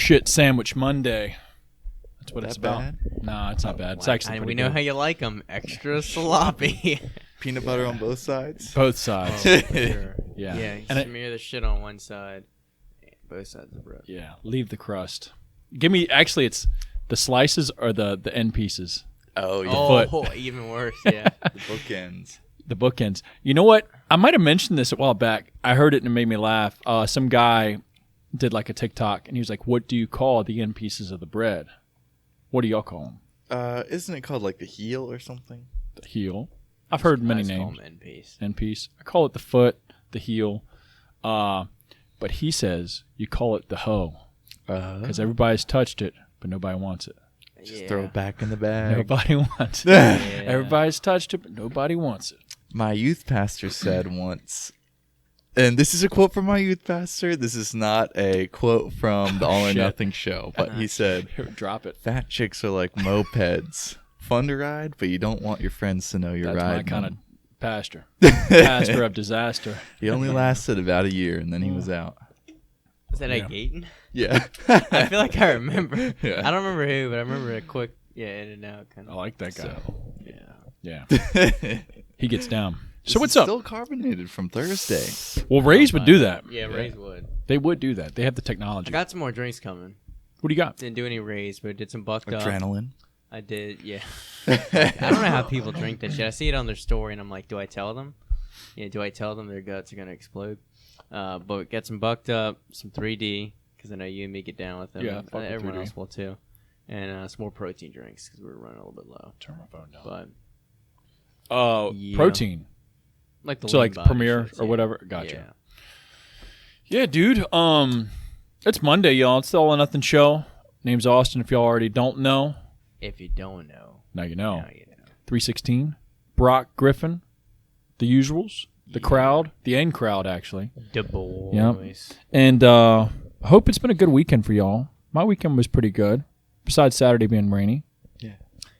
Shit Sandwich Monday. That's what it's about. Bad? Nah, it's not bad. It's actually pretty we know good. how you like them. Extra sloppy. Peanut butter on both sides? Both sides. Oh, for sure. Yeah. Yeah, you And smear the shit on one side. Both sides of the bread. Yeah, leave the crust. Give me, actually, it's the slices or the end pieces. Oh, yeah. Oh, even worse, yeah. The bookends. The bookends. You know what? I might have mentioned this a while back. I heard it and it made me laugh. Some guy did like a TikTok, and he was like, what do you call the end pieces of the bread? What do y'all call them? Isn't it called like the heel or something? The heel. I've heard many I just call names. them end piece. End piece. I call it the foot, the heel. But he says you call it the hoe because everybody's touched it, but nobody wants it. Just throw it back in the bag. Nobody wants it. Yeah. Everybody's touched it, but nobody wants it. My youth pastor said once, and this is a quote from my youth pastor. This is not a quote from the All or Shit. Nothing show, but he said, Drop it. fat chicks are like mopeds. Fun to ride, but you don't want your friends to know you're That's riding my kind of them. pastor. Pastor of disaster. He only lasted about a year, and then he was out. Was that Yeah. a Gayton? Yeah. I feel like I remember. Yeah. I don't remember who, but I remember a quick, in and out kind I of. like that guy. Yeah. Yeah. He gets down. So This what's is up? Still carbonated from Thursday. Well, Rays would do that. Yeah, Rays would. They would do that. They have the I technology. got some more drinks coming. What do you got? Didn't do any Rays, but did some bucked up. Adrenaline. I did, yeah. I don't know how people drink that shit. I see it on their story, and I'm like, do I tell them? Yeah, do I tell them their guts are gonna explode? But get some bucked up, some 3D, because I know you and me get down with them. Yeah, fuck with everyone 3D. else will too. And some more protein drinks because we were running a little bit low. Turn my phone down. But yeah. Protein. like the So lean like body Premier shits, or yeah. whatever. Gotcha. Yeah. Yeah, dude. It's Monday, y'all. It's the All or Nothing show. Name's Austin. If y'all already don't know, If you don't know, now you know. now you know. 316. Brock Griffin. The usuals. The crowd. The in crowd, actually. The boys. Yep. And I hope it's been a good weekend for y'all. My weekend was pretty good, besides Saturday being rainy.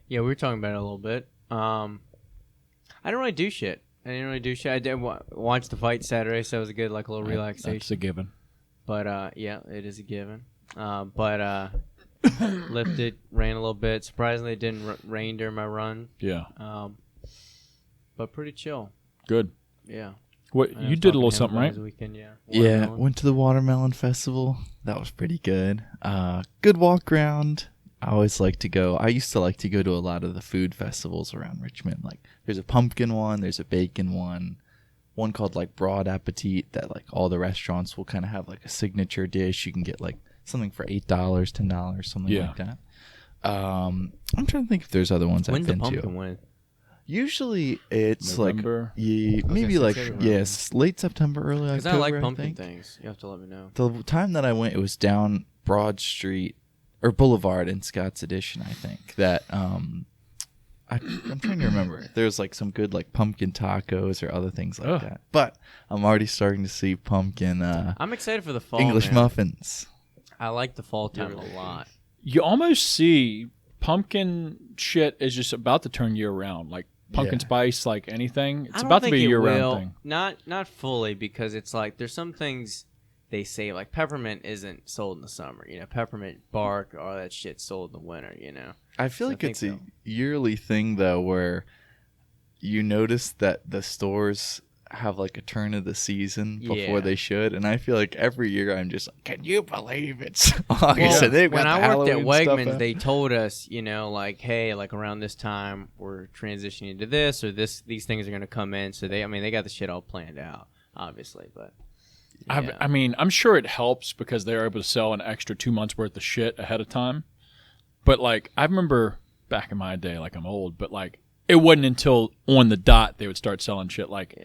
Yeah, we were talking about it a little bit. I didn't really do shit. I did watch the fight Saturday, so it was a good, like, a little relaxation. That's a given. But, yeah, it is a given. But lifted, ran a little bit. Surprisingly, it didn't rain during my run. Yeah. But pretty chill. Good. Yeah. What I you was did a talking little to him something, about right? his weekend, yeah. Yeah, Watermelon. went to the Watermelon Festival. That was pretty good. Good walk around. I always like to go. I used to like to go to a lot of the food festivals around Richmond. Like, there's a pumpkin one, there's a bacon one called like Broad Appetit that like all the restaurants will kind of have like a signature dish. You can get like something for $8, $10, something Yeah. like that. I'm trying to think if there's other ones When's I've the been pumpkin to. one? Usually it's November. like maybe gonna like say yes, late September, early Because October. I like pumpkin think. things. You have to let me know. The time that I went, it was down Broad Street or Boulevard in Scott's Addition, I think. That I'm trying to remember. There's like some good like pumpkin tacos or other things like that. But I'm already starting to see pumpkin I'm excited for the fall. English man. muffins. I like the fall time a lot. You almost see pumpkin shit is just about to turn year round. Like pumpkin Yeah. spice, like anything. It's I don't about to think be a it year will. round thing. Not fully, because it's like there's some things they say like peppermint isn't sold in the summer. You know, peppermint bark, all that shit's sold in the winter. You know. I feel So I like it's think a so. yearly thing though, where you notice that the stores have like a turn of the season before Yeah. they should, and I feel like every year I'm just like, can you believe it's August? And they've got when the I worked at Halloween stuff Wegmans, out. they told us, you know, like, hey, like around this time we're transitioning to this or this. These things are gonna come in. So they got the shit all planned out, obviously. But yeah. I mean, I'm sure it helps because they're able to sell an extra 2 months worth of shit ahead of time. But like, I remember back in my day, like I'm old, but like it wasn't until on the dot they would start selling shit. Like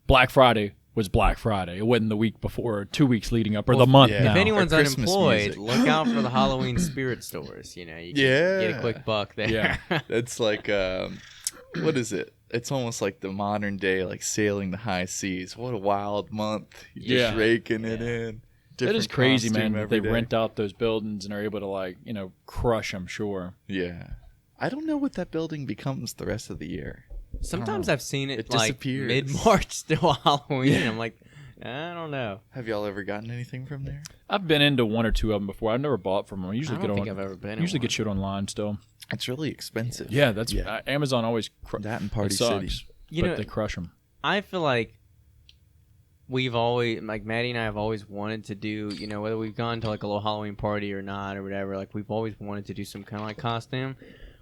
Black Friday was Black Friday. It wasn't the week before, or 2 weeks leading up, or the month yeah. now. If anyone's Or Christmas unemployed, music. look out for the Halloween spirit stores. You know, you can get a quick buck there. Yeah. It's like what is it? It's almost like the modern day, like sailing the high seas. What a wild month! You're just Yeah. raking it in. That is Different crazy, man. costume That every they day. rent out those buildings and are able to like, crush, I'm sure. Yeah, I don't know what that building becomes the rest of the year. Sometimes I've seen it, It like disappears. mid-March still Halloween. Yeah. I'm like, I don't know. Have y'all ever gotten anything from there? I've been into one or two of them before. I've never bought from them. I usually I get don't on. think I've ever been. Usually get shit online still. It's really expensive. Yeah, that's Yeah. Amazon always. That and Party it sucks, City. but they crush them. I feel like we've always, like Maddie and I have always wanted to do, whether we've gone to like a little Halloween party or not or whatever, like we've always wanted to do some kind of like costume.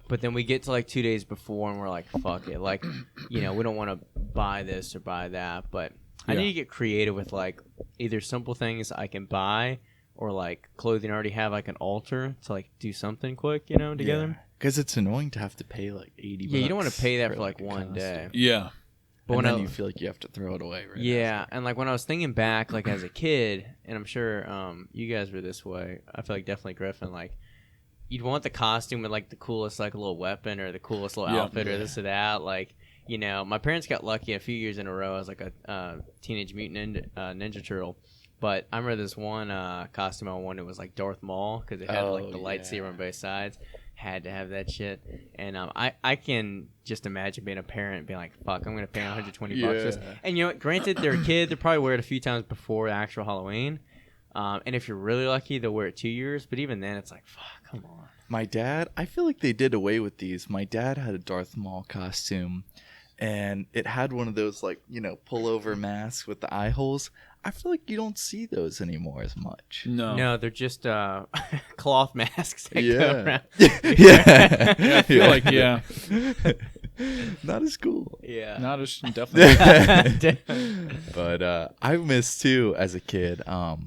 But then we get to like 2 days before and we're like, fuck it. Like, we don't want to buy this or buy that. But I need to get creative with like either simple things I can buy or like clothing I already have I can alter to like do something quick, together. Because it's annoying to have to pay like $80. Yeah, you don't want to pay that for like like one day. Yeah. But when you feel like you have to throw it away, right? Yeah, and like when I was thinking back, like as a kid, and I'm sure you guys were this way. I feel like definitely Griffin. Like you'd want the costume with like the coolest like little weapon or the coolest little outfit or this or that. Like my parents got lucky a few years in a row as like a Teenage Mutant Ninja Turtle. But I remember this one costume I wanted was like Darth Maul because it had like the lightsaber on both sides. Had to have that shit, and I can just imagine being a parent and being like, "Fuck, I'm gonna pay $120 for this." And what? Granted, they're a kid; they probably wear it a few times before the actual Halloween. And if you're really lucky, they'll wear it 2 years. But even then, it's like, "Fuck, come on." My dad, I feel like they did away with these. My dad had a Darth Maul costume, and it had one of those like pullover masks with the eye holes. I feel like you don't see those anymore as much. No, they're just cloth masks that go around. I feel like not as cool. Yeah, not as definitely. But I miss too as a kid. I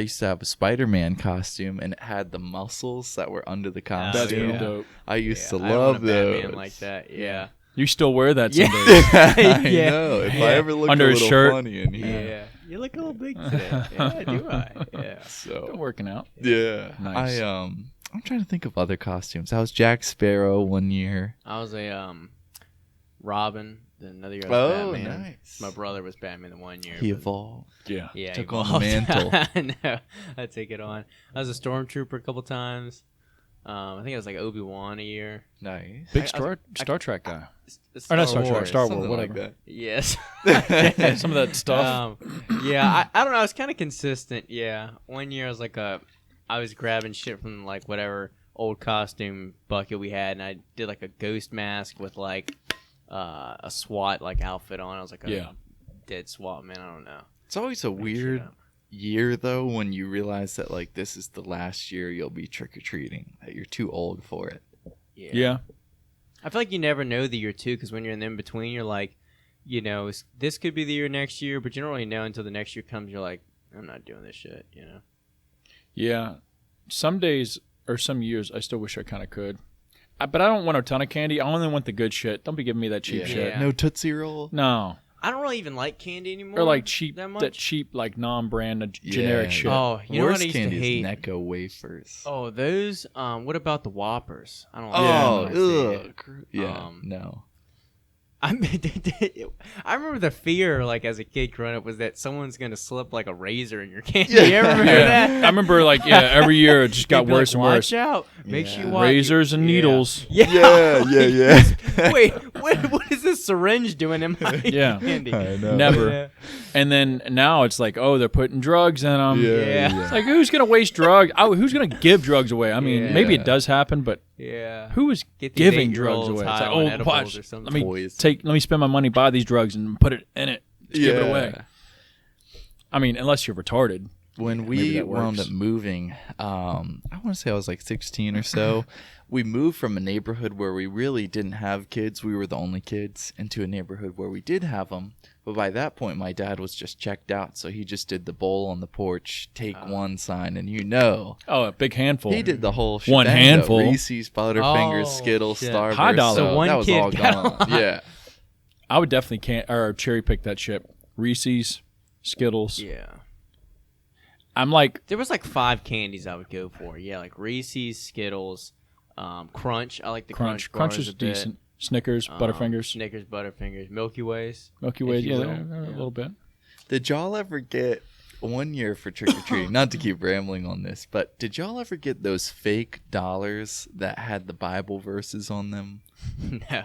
used to have a Spider-Man costume, and it had the muscles that were under the costume. That's real dope. I used to love those. Batman like that. Yeah. You still wear that Yeah. someday. I know. If I ever look Under a his little shirt. funny in here. Yeah. You look a little big today. Yeah, do I? Yeah. So Been working out. yeah. Nice. I'm trying to think of other costumes. I was Jack Sparrow one year. I was a Robin. Then another year I was Batman. Nice. My brother was Batman the 1 year. He but- evolved. Yeah. Yeah, Took he on the evolved. mantle. No, I take it on. I was a stormtrooper a couple times. I think I was like Obi-Wan a year. Nice. Big I- Star Trek guy. It's Or not Star Trek, Wars. Star Wars, Something whatever. like Yes. Some of that stuff. Yeah, I don't know. I was kind of consistent. Yeah. 1 year I was grabbing shit from like whatever old costume bucket we had, and I did like a ghost mask with like a SWAT like outfit on. I was like a dead SWAT man. I don't know. It's always a weird year though when you realize that like this is the last year you'll be trick-or-treating, that you're too old for it. Yeah. I feel like you never know the year too, because when you're in between, you're like, this could be the year next year, but you don't really know until the next year comes. You're like, I'm not doing this shit, Yeah. Some days or some years, I still wish I kind of could. But I don't want a ton of candy. I only want the good shit. Don't be giving me that cheap shit. Yeah. No Tootsie Roll. No. I don't really even like candy anymore. Or like cheap, that much. that cheap like non-brand generic shit. Oh, you know what I Worst used to candy hate? is Necco wafers. Oh, those. What about the Whoppers? I don't. Yeah. No. I remember the fear, like as a kid growing up, was that someone's gonna slip like a razor in your candy. You ever remember that? I remember every year it just got They'd be worse like, and worse. Watch out! Make sure you watch Razors and needles. Yeah. Yeah. Wait, what is this syringe doing in my candy? I know. Never. Yeah. And then now it's like, oh, they're putting drugs in them. Yeah. It's like, who's going to waste drugs? Who's going to give drugs away? I mean, Yeah. maybe it does happen, but Yeah. who is Get these giving drugs 8-year-olds away? It's high like, on oh, edibles watch. or something. Let me Poison. let me spend my money, buy these drugs, and put it in it. Just give it away. I mean, unless you're retarded. When Maybe we that wound works. up moving, I want to say I was like 16 or so. We moved from a neighborhood where we really didn't have kids. We were the only kids, into a neighborhood where we did have them. But by that point, my dad was just checked out. So he just did the bowl on the porch, take one sign, and Oh, a big handful. he did the whole One shebang, handful. though. Reese's, Butterfingers, Oh, Skittles, shit. Starburst. High dollar. So one that was kid all got a gone. lot. Yeah. I would definitely cherry pick that shit. Reese's, Skittles. Yeah. I'm like, There was like 5 candies I would go for. Yeah, like Reese's, Skittles, Crunch. I like the Crunch. Crunch bars is a bit. decent. Snickers, Butterfingers, Snickers, Butterfingers, Milky Ways. Milky Way. if you Yeah, will. they're a little bit. Did y'all ever get one year for trick-or-treating, not to keep rambling on this, but did y'all ever get those fake dollars that had the Bible verses on them? No.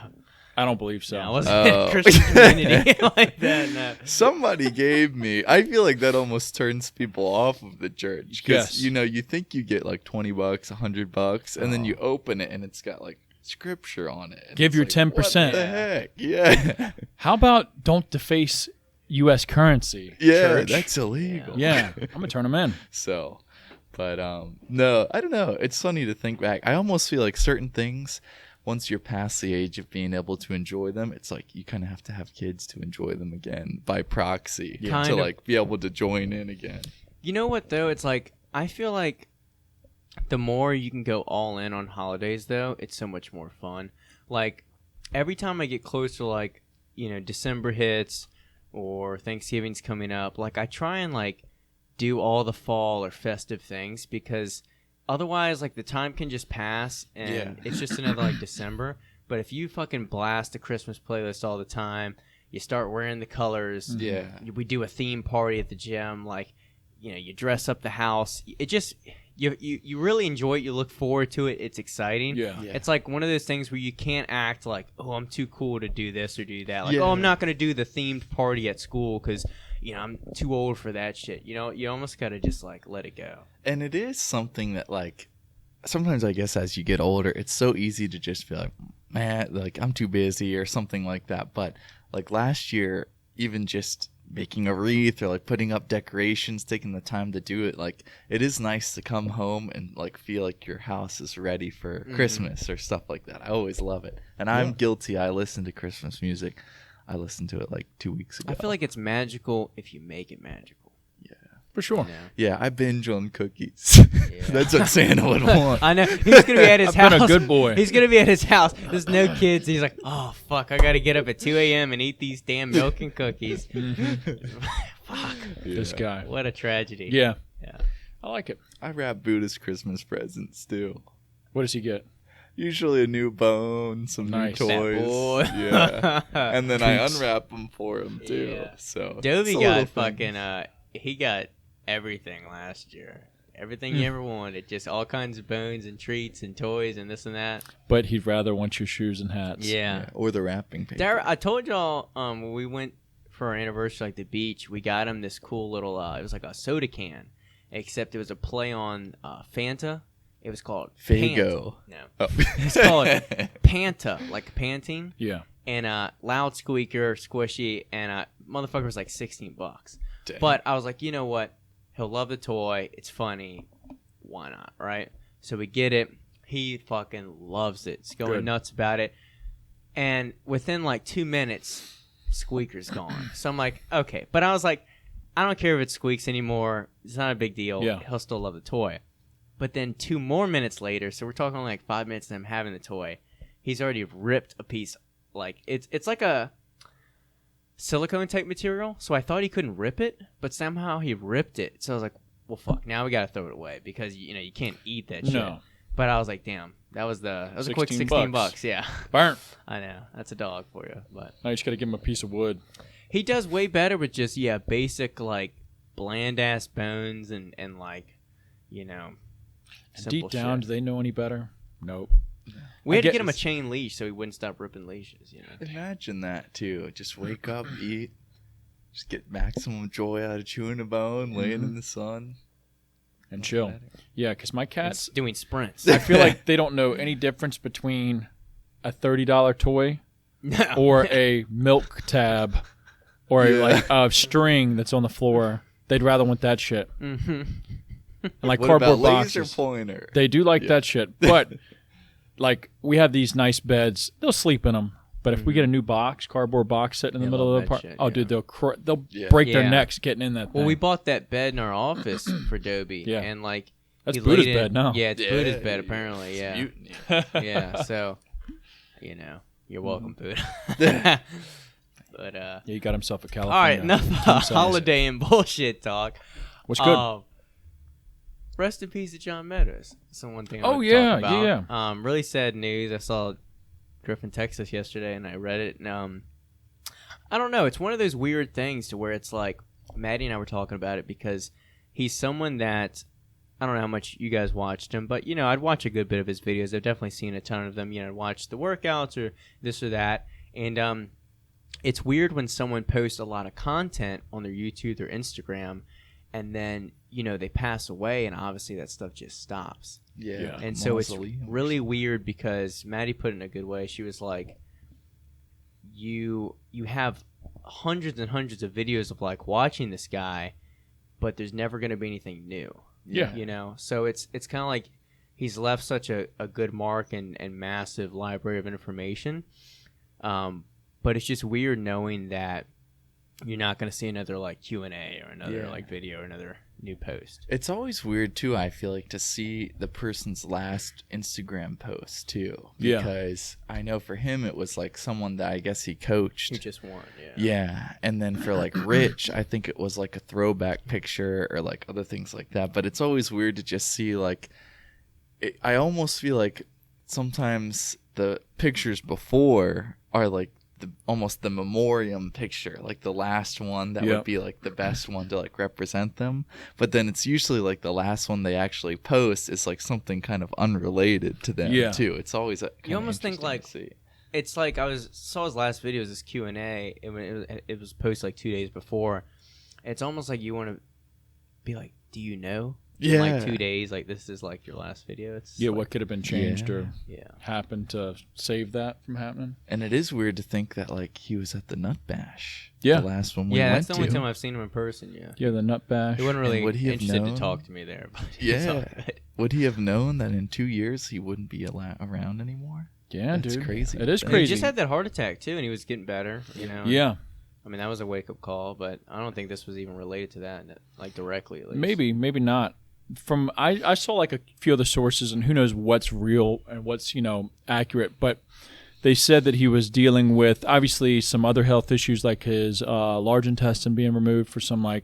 I don't believe so. No, I wasn't in a Christian community like that. No. Somebody gave me. I feel like that almost turns people off of the church because Yes. you think you get like $20, $100, and then you open it and it's got like scripture on it. And Give it's your like, 10%. What the heck? Yeah. How about don't deface U.S. currency? Yeah, church? that's illegal. Yeah, I'm gonna turn them in. So, but no, I don't know. It's funny to think back. I almost feel like certain things, once you're past the age of being able to enjoy them, it's like you kind of have to have kids to enjoy them again by proxy Kind to of. like be able to join in again. You know what though? It's like I feel like the more you can go all in on holidays, though, it's so much more fun. Like every time I get close to like December hits or Thanksgiving's coming up, like I try and like do all the fall or festive things because otherwise like the time can just pass and it's just another like December. But if you fucking blast a Christmas playlist all the time, you start wearing the colors. Yeah. We do a theme party at the gym, like you dress up the house. It just you really enjoy it. You look forward to it. It's exciting. Yeah. It's like one of those things where you can't act like, oh, I'm too cool to do this or do that. Like, Yeah. oh, I'm not going to do the themed party at school because, I'm too old for that shit. You almost got to just like let it go. And it is something that like sometimes I guess as you get older, it's so easy to just feel like, man, like I'm too busy or something like that. But like last year, even just making a wreath or like putting up decorations, taking the time to do it, like it is nice to come home and like feel like your house is ready for Christmas or stuff like that. I always love it. And I'm guilty. I listen to Christmas music. I listened to it like 2 weeks ago. I feel like it's magical if you make it magical. For sure. Yeah, I binge on cookies. That's what Santa would want. I know. He's going to be at his I've house. been a good boy. He's going to be at his house. There's no kids. He's like, oh, fuck. I got to get up at 2 a.m. and eat these damn milk and cookies. Fuck. This guy. What a tragedy. Yeah. Yeah. I like it. I wrap Buddha's Christmas presents too. What does he get? Usually a new bone, some Nice. new That toys. boy. Yeah. And then I Treats. unwrap them for him too. Yeah. So Dobie it's a got little fucking, thing. he got everything last year. Everything you ever wanted. Just all kinds of bones and treats and toys and this and that. But he'd rather want your shoes and hats. Yeah. Or the wrapping paper. There, I told y'all when we went for our anniversary, like the beach, we got him this cool little, it was like a soda can, except it was a play on Fanta. It was called Fago. Pant. No. Oh. It's called Panta, like panting. Yeah. And loud squeaker, squishy, and motherfucker was like $16. Dang. But I was like, you know what? He'll love the toy. It's funny. Why not, right? So we get it. He fucking loves it. He's going Good. nuts about it. And within like 2 minutes, Squeaker's gone. So I'm like, okay. But I was like, I don't care if it squeaks anymore. It's not a big deal. Yeah. He'll still love the toy. But then 2 more minutes later, so we're talking like 5 minutes of him having the toy, he's already ripped a piece. Like it's like a silicone type material. So I thought he couldn't rip it, but somehow he ripped it. So I was like, well, fuck. Now we gotta throw it away because you can't eat that shit. No. But I was like, damn, that was a quick 16 $16. bucks. Yeah, Burnt. I know that's a dog for you, but Now you just got to give him a piece of wood. he does way better with just basic like bland ass bones and like And simple deep down, shit. do they know any better? Nope. We had I to get him a guess- chain leash so he wouldn't stop ripping leashes. Imagine that too. Just wake up, eat, just get maximum joy out of chewing a bone, laying in the sun. And chill. Yeah, because my It's cats, doing sprints. I feel like they don't know any difference between a $30 toy No. or a milk tab or like a string that's on the floor. They'd rather want that shit. Mhm. And like What cardboard about laser boxes. pointer? They do like that shit. But like we have these nice beds. They'll sleep in them. But if we get a new box, cardboard box sitting in the They middle love of the that apartment, shit, dude, they'll Yeah. break their Yeah. necks getting in that thing. Well, we bought that bed in our office for Dobie. Yeah. And like That's he Buddha's laid in- bed now. Yeah, it's Yeah. Buddha's bed apparently. Yeah. Mutiny. Yeah. So, you're welcome, Buddha. But Yeah, he got himself a all California. right, enough king size. holiday and bullshit talk. What's good? Rest in peace to John Meadows. That's the one thing I Oh, want to yeah, talk about. yeah. Really sad news. I saw Griffin text us yesterday, and I read it. And, I don't know. It's one of those weird things to where it's like Maddie and I were talking about it because he's someone that I don't know how much you guys watched him, but I'd watch a good bit of his videos. I've definitely seen a ton of them. I'd watch the workouts or this or that. And it's weird when someone posts a lot of content on their YouTube or Instagram, and then they pass away, and obviously that stuff just stops. Yeah. And so it's really weird because Maddie put it in a good way. She was like, you have hundreds and hundreds of videos of like watching this guy, but there's never going to be anything new. Yeah. So it's kind of like he's left such a good mark and massive library of information. But it's just weird knowing that you're not going to see another like Q&A or another like video or another new post. It's always weird too, I feel like, to see the person's last Instagram post too. Because I know for him it was like someone that I guess he coached. He just won, Yeah. And then for like Rich, I think it was like a throwback picture or like other things like that. But it's always weird to just see like I almost feel like sometimes the pictures before are like almost the memoriam picture, like the last one that would be like the best one to like represent them, but then it's usually like the last one they actually post is like something kind of unrelated to them too. It's always you almost think like it's like I saw his last video, this Q&A, and it was posted like 2 days before. It's almost like you want to be like, do you know? In like 2 days, like this is like your last video. It's like, what could have been changed or happened to save that from happening. And it is weird to think that like he was at the Nut Bash. Yeah, the last one we went to. That's the only time I've seen him in person. The Nut Bash. He wasn't really interested to talk to me there. But would he have known that in 2 years he wouldn't be around anymore? Yeah, that's crazy. It is crazy. He just had that heart attack too, and he was getting better. Yeah. I mean, that was a wake up call, but I don't think this was even related to that, like directly. At least. Maybe not. From I saw like a few other sources, and who knows what's real and what's accurate, but they said that he was dealing with obviously some other health issues, like his large intestine being removed for some like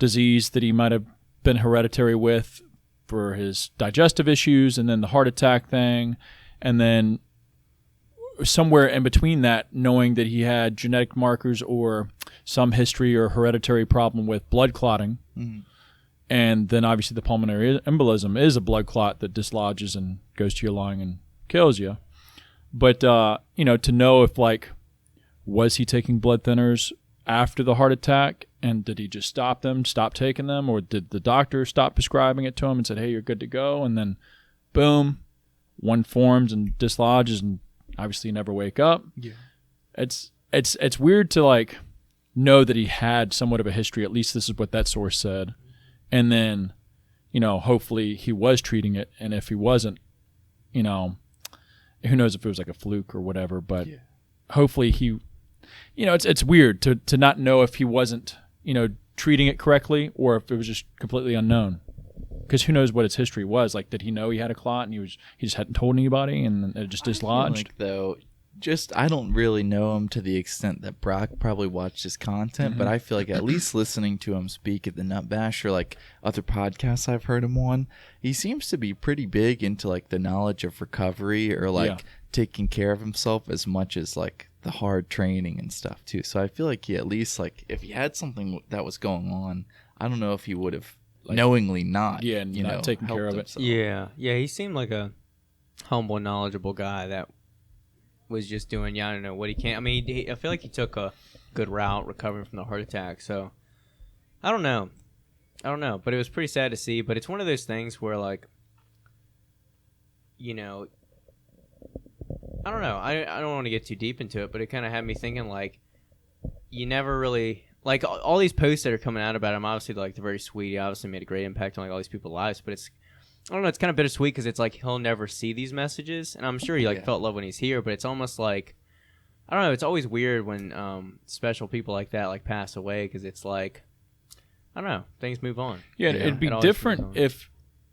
disease that he might have been hereditary with for his digestive issues, and then the heart attack thing, and then somewhere in between that, knowing that he had genetic markers or some history or hereditary problem with blood clotting. Mm-hmm. And then obviously the pulmonary embolism is a blood clot that dislodges and goes to your lung and kills you. But, to know if like, was he taking blood thinners after the heart attack, and did he just stop taking them, or did the doctor stop prescribing it to him and said, hey, you're good to go, and then boom, one forms and dislodges, and obviously you never wake up. Yeah. It's weird to like know that he had somewhat of a history, at least this is what that source said. And then, hopefully he was treating it. And if he wasn't, who knows if it was like a fluke or whatever. But hopefully he, it's weird to not know if he wasn't, treating it correctly, or if it was just completely unknown. Because who knows what his history was. Like, did he know he had a clot and he just hadn't told anybody and it just dislodged? I feel like, though, I don't really know him to the extent that Brock probably watched his content, but I feel like at least listening to him speak at the Nut Bash or like other podcasts I've heard him on, he seems to be pretty big into like the knowledge of recovery or like taking care of himself as much as like the hard training and stuff too. So I feel like he at least like if he had something that was going on, I don't know if he would have like, knowingly not taking care of it. Himself. Yeah, he seemed like a humble, knowledgeable guy that was just doing I don't know what he can. I mean, I feel like he took a good route recovering from the heart attack. So I don't know, but it was pretty sad to see. But it's one of those things where like, I don't know. I don't want to get too deep into it, but it kind of had me thinking like, you never really like all these posts that are coming out about him. Obviously, like they're very sweet. He obviously made a great impact on like all these people's lives, but I don't know. It's kind of bittersweet because it's like he'll never see these messages, and I'm sure he like felt love when he's here. But it's almost like I don't know. It's always weird when special people like that like pass away because it's like I don't know. Things move on. Yeah, it'd be different if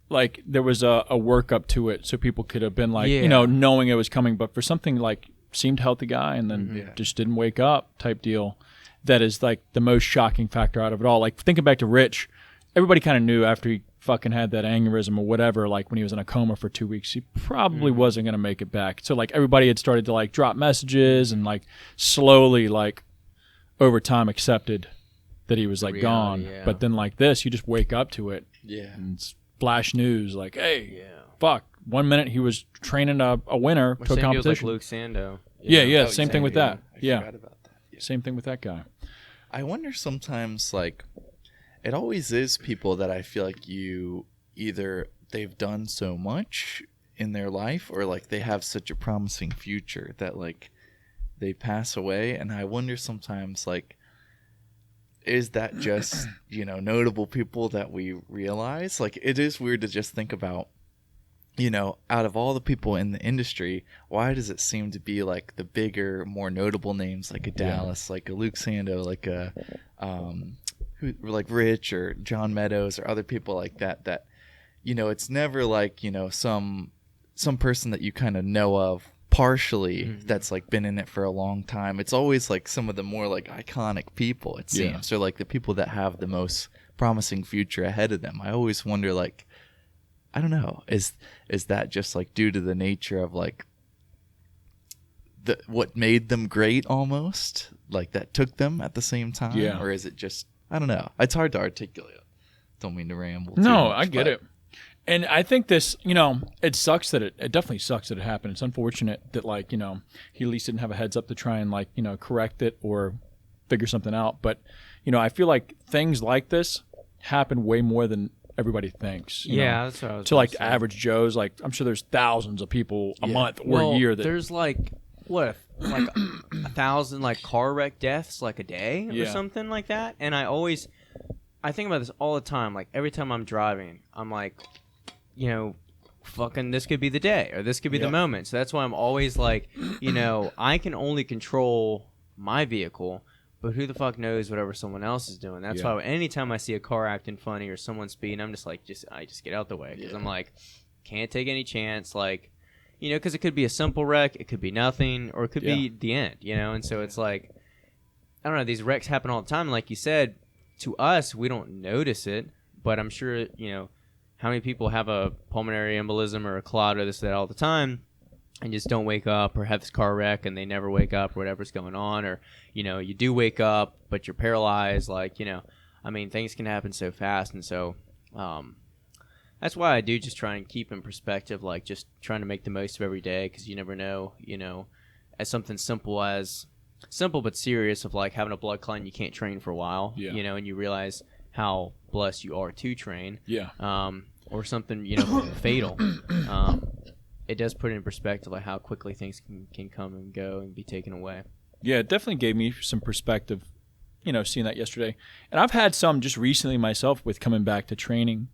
like there was a workup to it, so people could have been like knowing it was coming. But for something like seemed healthy guy and then just didn't wake up type deal, that is like the most shocking factor out of it all. Like thinking back to Rich, everybody kind of knew after he fucking had that aneurysm or whatever, like when he was in a coma for 2 weeks, he probably wasn't going to make it back. So like everybody had started to like drop messages and like slowly like over time accepted that he was like gone. But then like this, you just wake up to it and it's flash news like, hey, fuck, 1 minute he was training a winner to a competition. Like Luke Sando. Yeah. Oh, Same thing with that. I Yeah. forgot about that. Yeah. Same thing with that guy. I wonder sometimes, like, it always is people that I feel like you either they've done so much in their life or like they have such a promising future that like they pass away. And I wonder sometimes, like, is that just, notable people that we realize? Like, it is weird to just think about, out of all the people in the industry, why does it seem to be like the bigger, more notable names like a Dallas, like a Luke Sando, like a like Rich or John Meadows or other people like that it's never like, some person that you kind of know of partially that's like been in it for a long time. It's always like some of the more like iconic people, it seems, or like the people that have the most promising future ahead of them. I always wonder, like, I don't know, is that just like due to the nature of like what made them great almost, like that took them at the same time, or is it just, I don't know, it's hard to articulate. Don't mean to ramble too No, much, I get it. And I think this, it sucks that it definitely sucks that it happened. It's unfortunate that, like, he at least didn't have a heads up to try and, like, correct it or figure something out. But, I feel like things like this happen way more than everybody thinks. That's what I was to, like, say. average Joes. Like, I'm sure there's thousands of people a month or a year that. There's, like, what, like 1,000, like, car wreck deaths, like, a day or something like that. And I think about this all the time. Like, every time I'm driving, I'm like, fucking this could be the day or this could be the moment. So that's why I'm always like, I can only control my vehicle, but who the fuck knows whatever someone else is doing. That's why anytime I see a car acting funny or someone speeding, I'm just like, I just get out the way. Because I'm like, can't take any chance. Like, because it could be a simple wreck. It could be nothing, or it could be the end, And so it's like, I don't know, these wrecks happen all the time. Like you said, to us, we don't notice it, but I'm sure, how many people have a pulmonary embolism or a clot or this or that all the time and just don't wake up, or have this car wreck and they never wake up or whatever's going on, or, you do wake up, but you're paralyzed. Like, things can happen so fast. And so that's why I do just try and keep in perspective, like just trying to make the most of every day, because you never know, as something simple but serious of like having a blood clot and you can't train for a while, and you realize how blessed you are to train, or something, fatal. It does put it in perspective, like how quickly things can come and go and be taken away. Yeah, it definitely gave me some perspective, seeing that yesterday. And I've had some just recently myself with coming back to training,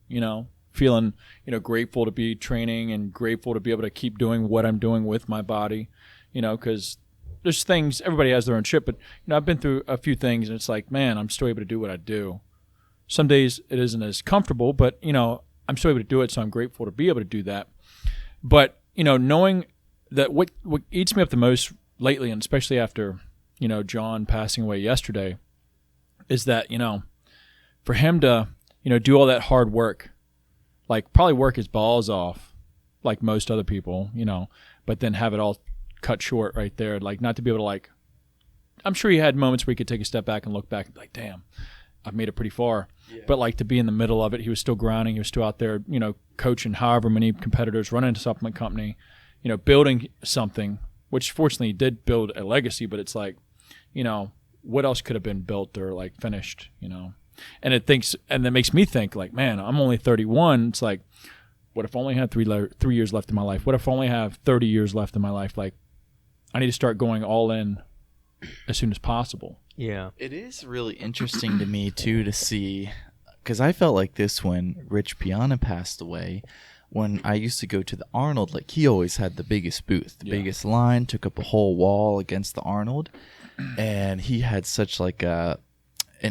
feeling, grateful to be training and grateful to be able to keep doing what I'm doing with my body, because there's things, everybody has their own shit, but, I've been through a few things and it's like, man, I'm still able to do what I do. Some days it isn't as comfortable, but, I'm still able to do it, so I'm grateful to be able to do that. But, knowing that what eats me up the most lately, and especially after, John passing away yesterday, is that, for him to, do all that hard work, like probably work his balls off like most other people, but then have it all cut short right there. Like, not to be able to, like, I'm sure he had moments where he could take a step back and look back and be like, damn, I've made it pretty far. But like, to be in the middle of it, he was still grinding. He was still out there, coaching however many competitors, running a supplement company, building something, which fortunately he did build a legacy, but it's like, what else could have been built or like finished, And that makes me think, like, man, I'm only 31. It's like, what if I only had 3 years left in my life? What if I only have 30 years left in my life? Like, I need to start going all in as soon as possible. Yeah. It is really interesting to me, too, to see, because I felt like this when Rich Piana passed away. When I used to go to the Arnold, like, he always had the biggest booth, the biggest line, took up a whole wall against the Arnold. And he had such, like, an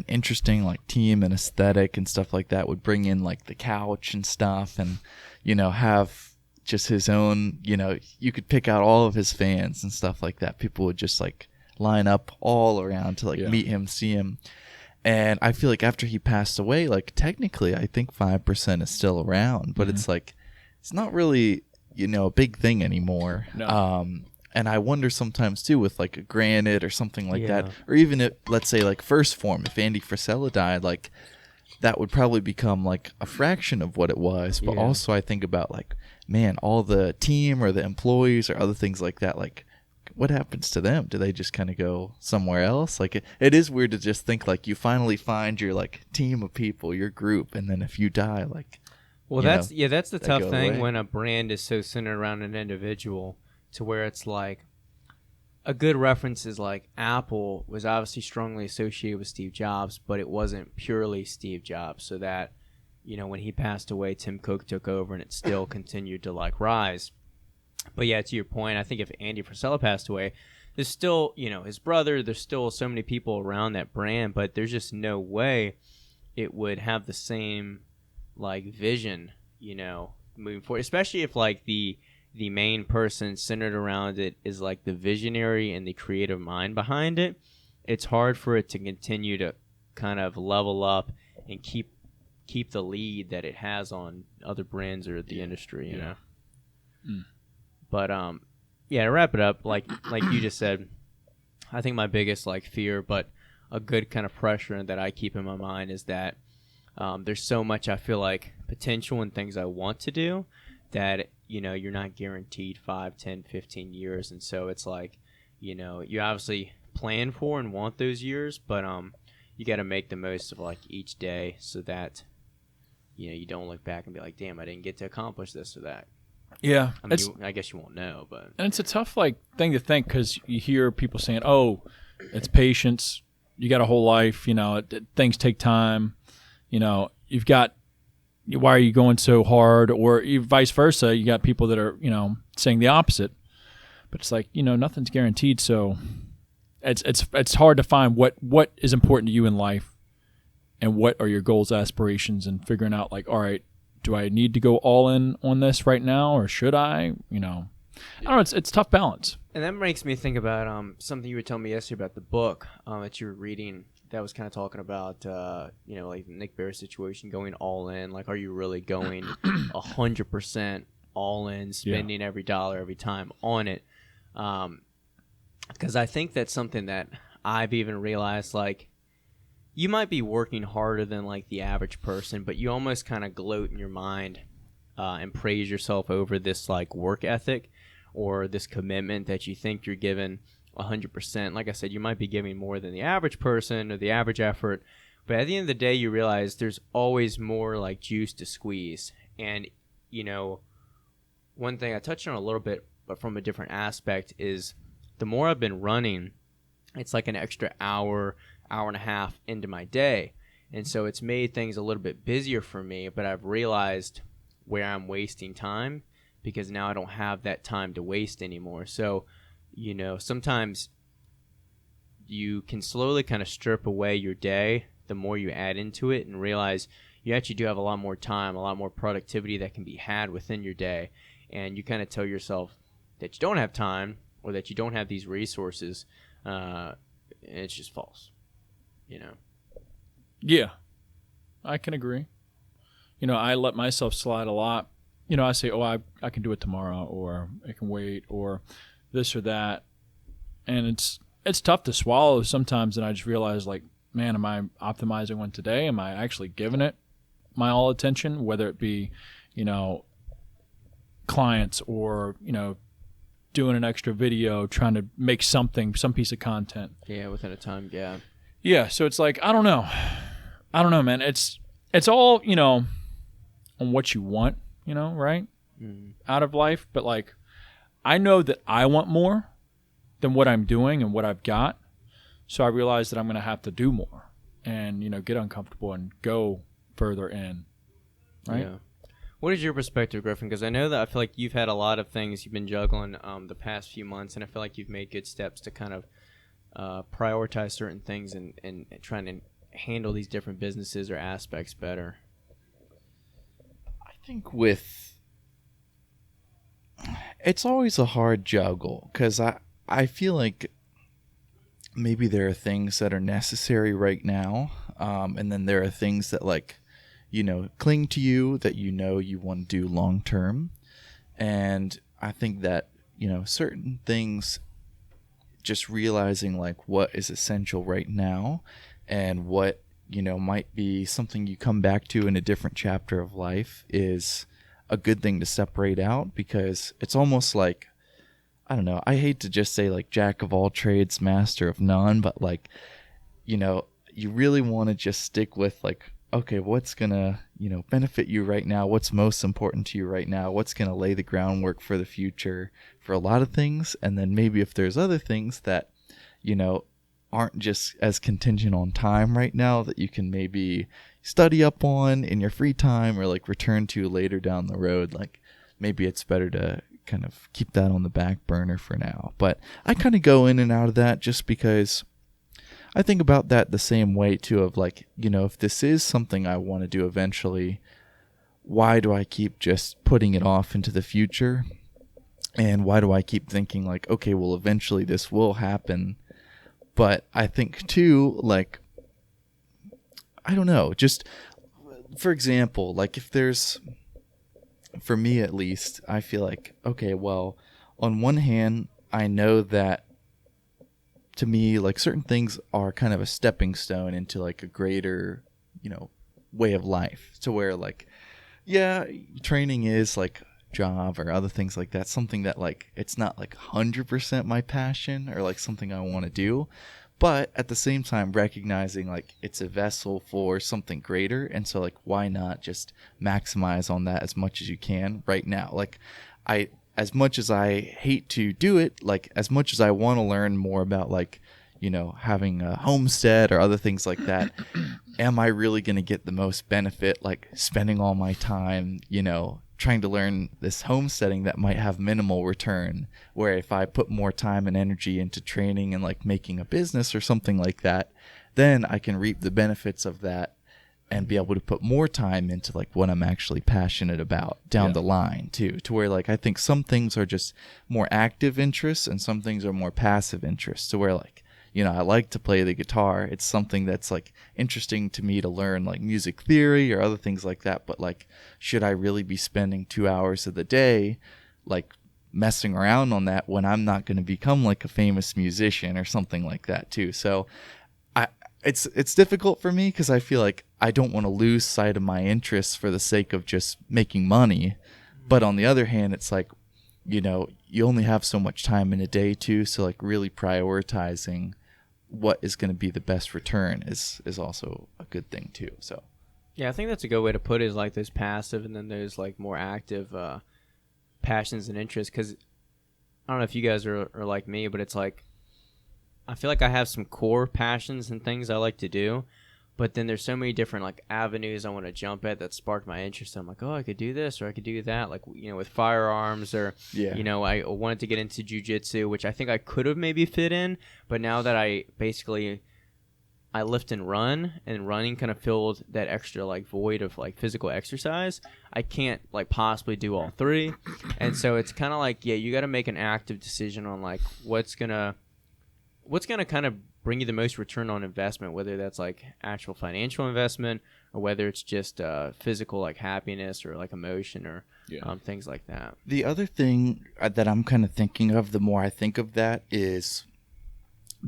interesting, like, team and aesthetic and stuff like that. Would bring in, like, the couch and stuff and, have just his own, you could pick out all of his fans and stuff like that. People would just, like, line up all around to, like, meet him, see him. And I feel like after he passed away, like, technically I think 5% is still around, but it's like, it's not really, a big thing anymore. No. And I wonder sometimes too with like a Granite or something like that, or even if, let's say, like First Form, if Andy Frisella died, like that would probably become like a fraction of what it was. But also I think about, like, man, all the team or the employees or other things like that, like, what happens to them? Do they just kind of go somewhere else? Like it is weird to just think like you finally find your like team of people, your group, and then if you die, like well, that's the tough go thing away. when a brand is so centered around an individual, to where it's like a good reference is like Apple was obviously strongly associated with Steve Jobs, but it wasn't purely Steve Jobs. So that, you know, when he passed away, Tim Cook took over and it still continued to like rise. But yeah, to your point, I think if Andy Frisella passed away, there's still, you know, his brother, there's still so many people around that brand, but there's just no way it would have the same like vision, you know, moving forward, especially if like the main person centered around it is like the visionary and the creative mind behind it. It's hard for it to continue to kind of level up and keep the lead that it has on other brands or the industry, you know. But yeah, to wrap it up, like you just said, I think my biggest like fear, but a good kind of pressure that I keep in my mind is that there's so much I feel like potential and things I want to do that, you know, you're not guaranteed 5, 10, 15 years. And so it's like, you know, you obviously plan for and want those years, but you got to make the most of like each day so that, you know, you don't look back and be like, damn, I didn't get to accomplish this or that. Yeah. I mean, I guess you won't know, but. And it's a tough like thing to think because you hear people saying, oh, it's patience. You got a whole life. You know, things take time. You know, you've got, why are you going so hard? Or vice versa. You got people that are, you know, saying the opposite. But it's like, you know, nothing's guaranteed. So it's hard to find what is important to you in life and what are your goals, aspirations, and figuring out like, all right, do I need to go all in on this right now or should I? You know, I don't know. It's tough balance. And that makes me think about something you were telling me yesterday about the book that you were reading that was kind of talking about, you know, like the Nick Bear situation, going all in. Like, are you really going 100% all in, spending every dollar, every time on it? Because I think that's something that I've even realized, like, you might be working harder than, like, the average person, but you almost kind of gloat in your mind and praise yourself over this, like, work ethic or this commitment that you think you're giving 100%. Like I said, you might be giving more than the average person or the average effort, but at the end of the day, you realize there's always more, like, juice to squeeze. And, you know, one thing I touched on a little bit, but from a different aspect, is the more I've been running, it's like an extra hour and a half into my day. And so it's made things a little bit busier for me, but I've realized where I'm wasting time because now I don't have that time to waste anymore. So, you know, sometimes you can slowly kind of strip away your day the more you add into it and realize you actually do have a lot more time, a lot more productivity that can be had within your day. And you kind of tell yourself that you don't have time or that you don't have these resources, and it's just false, you know? Yeah, I can agree. You know, I let myself slide a lot. You know, I say, oh, I can do it tomorrow, or I can wait, or this or that. And it's tough to swallow sometimes, and I just realize, like, man, am I optimizing one today? Am I actually giving it my all attention, whether it be, you know, clients or, you know, doing an extra video, trying to make some piece of content. Yeah, within a time gap. Yeah, so it's like, I don't know, man. It's all, you know, on what you want, you know, right? Out of life. But, like, I know that I want more than what I'm doing and what I've got. So I realize that I'm going to have to do more and, you know, get uncomfortable and go further in, right? Yeah. What is your perspective, Griffin? Because I know that I feel like you've had a lot of things you've been juggling the past few months, and I feel like you've made good steps to kind of prioritize certain things and trying to handle these different businesses or aspects better. I think it's always a hard juggle because I feel like maybe there are things that are necessary right now, and then there are things that, like, you know, cling to you that you know you want to do long term. And I think that, you know, certain things, just realizing like what is essential right now and what, you know, might be something you come back to in a different chapter of life is a good thing to separate out, because it's almost like I don't know. I hate to just say like jack of all trades, master of none, but like, you know, you really want to just stick with like, okay, what's going to, you know, benefit you right now? What's most important to you right now? What's going to lay the groundwork for the future for a lot of things? And then maybe if there's other things that, you know, aren't just as contingent on time right now that you can maybe study up on in your free time or like return to later down the road, like maybe it's better to kind of keep that on the back burner for now. But I kind of go in and out of that just because I think about that the same way too, of like, you know, if this is something I want to do eventually, why do I keep just putting it off into the future? And why do I keep thinking like, okay, well, eventually this will happen? But I think too, like, I don't know, just for example, like if there's, for me at least, I feel like, okay, well, on one hand, I know that to me, like certain things are kind of a stepping stone into like a greater, you know, way of life, to where like, yeah, training is like job or other things like that, something that like it's not like 100% my passion or like something I want to do, but at the same time recognizing like it's a vessel for something greater, and so like why not just maximize on that as much as you can right now. Like I, as much as I hate to do it, like as much as I want to learn more about like, you know, having a homestead or other things like that, am I really going to get the most benefit like spending all my time, you know, trying to learn this homesteading that might have minimal return, where if I put more time and energy into training and like making a business or something like that, then I can reap the benefits of that and be able to put more time into like what I'm actually passionate about down the line too, to where like I think some things are just more active interests and some things are more passive interests, to where like, you know, I like to play the guitar. It's something that's like interesting to me to learn like music theory or other things like that. But like, should I really be spending 2 hours of the day like messing around on that when I'm not going to become like a famous musician or something like that too? So it's difficult for me because I feel like I don't want to lose sight of my interests for the sake of just making money. But on the other hand, it's like, you know, you only have so much time in a day too. So like really prioritizing what is going to be the best return is also a good thing too. So yeah, I think that's a good way to put it, is like there's passive and then there's like more active passions and interests. Because I don't know if you guys are like me, but it's like I feel like I have some core passions and things I like to do, but then there's so many different like avenues I want to jump at that spark my interest. I'm like, oh, I could do this or I could do that, like, you know, with firearms, or you know, I wanted to get into jiu-jitsu, which I think I could have maybe fit in, but now that I lift and run, and running kind of filled that extra like void of like physical exercise, I can't like possibly do all three. And so it's kind of like, yeah, you got to make an active decision on like what's gonna kind of bring you the most return on investment, whether that's like actual financial investment or whether it's just physical like happiness or like emotion or things like that. The other thing that I'm kind of thinking of, the more I think of that, is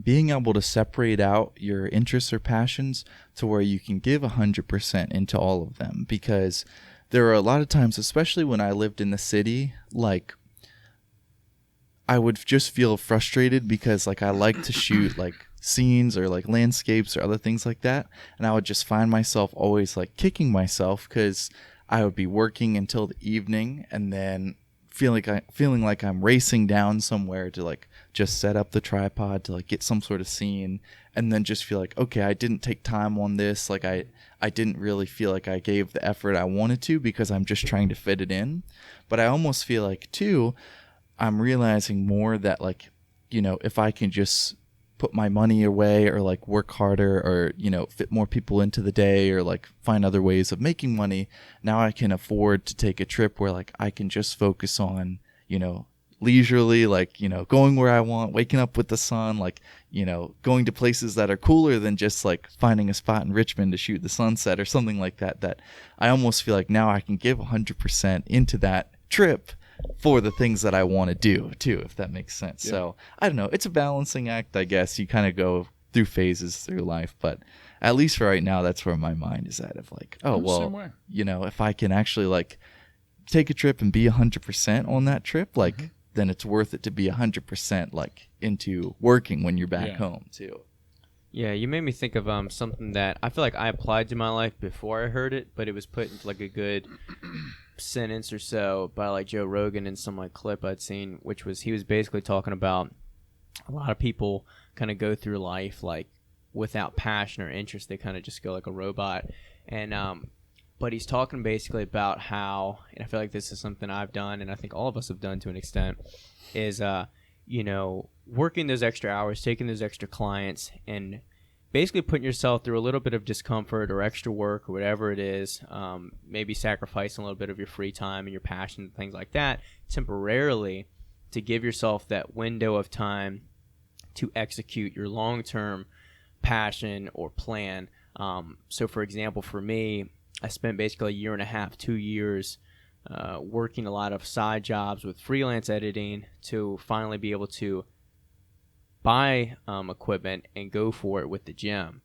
being able to separate out your interests or passions to where you can give 100% into all of them. Because there are a lot of times, especially when I lived in the city, like I would just feel frustrated because like I like to shoot like scenes or like landscapes or other things like that, and I would just find myself always like kicking myself because I would be working until the evening and then feeling like I'm racing down somewhere to like just set up the tripod to like get some sort of scene, and then just feel like, okay, I didn't take time on this, like I didn't really feel like I gave the effort I wanted to because I'm just trying to fit it in. But I almost feel like too, I'm realizing more that like, you know, if I can just put my money away or like work harder or, you know, fit more people into the day or like find other ways of making money, now I can afford to take a trip where like I can just focus on, you know, leisurely, like, you know, going where I want, waking up with the sun, like, you know, going to places that are cooler than just like finding a spot in Richmond to shoot the sunset or something like that, that I almost feel like now I can give 100% into that trip for the things that I want to do too, if that makes sense. Yeah. So I don't know, it's a balancing act, I guess. You kind of go through phases through life, but at least for right now, that's where my mind is at, of like, oh, well, you know, if I can actually like take a trip and be 100% on that trip, like then it's worth it to be 100% like into working when you're back Yeah. home too. Yeah, you made me think of something that I feel like I applied to my life before I heard it, but it was put into like a good sentence or so by like Joe Rogan in some like clip I'd seen, which was he was basically talking about a lot of people kind of go through life like without passion or interest. They kind of just go like a robot. And but he's talking basically about how, and I feel like this is something I've done, and I think all of us have done to an extent, is you know, working those extra hours, taking those extra clients, and basically putting yourself through a little bit of discomfort or extra work or whatever it is, maybe sacrificing a little bit of your free time and your passion and things like that temporarily to give yourself that window of time to execute your long-term passion or plan. So, for example, for me, I spent basically a year and a half, 2 years working a lot of side jobs with freelance editing to finally be able to buy equipment and go for it with the gym.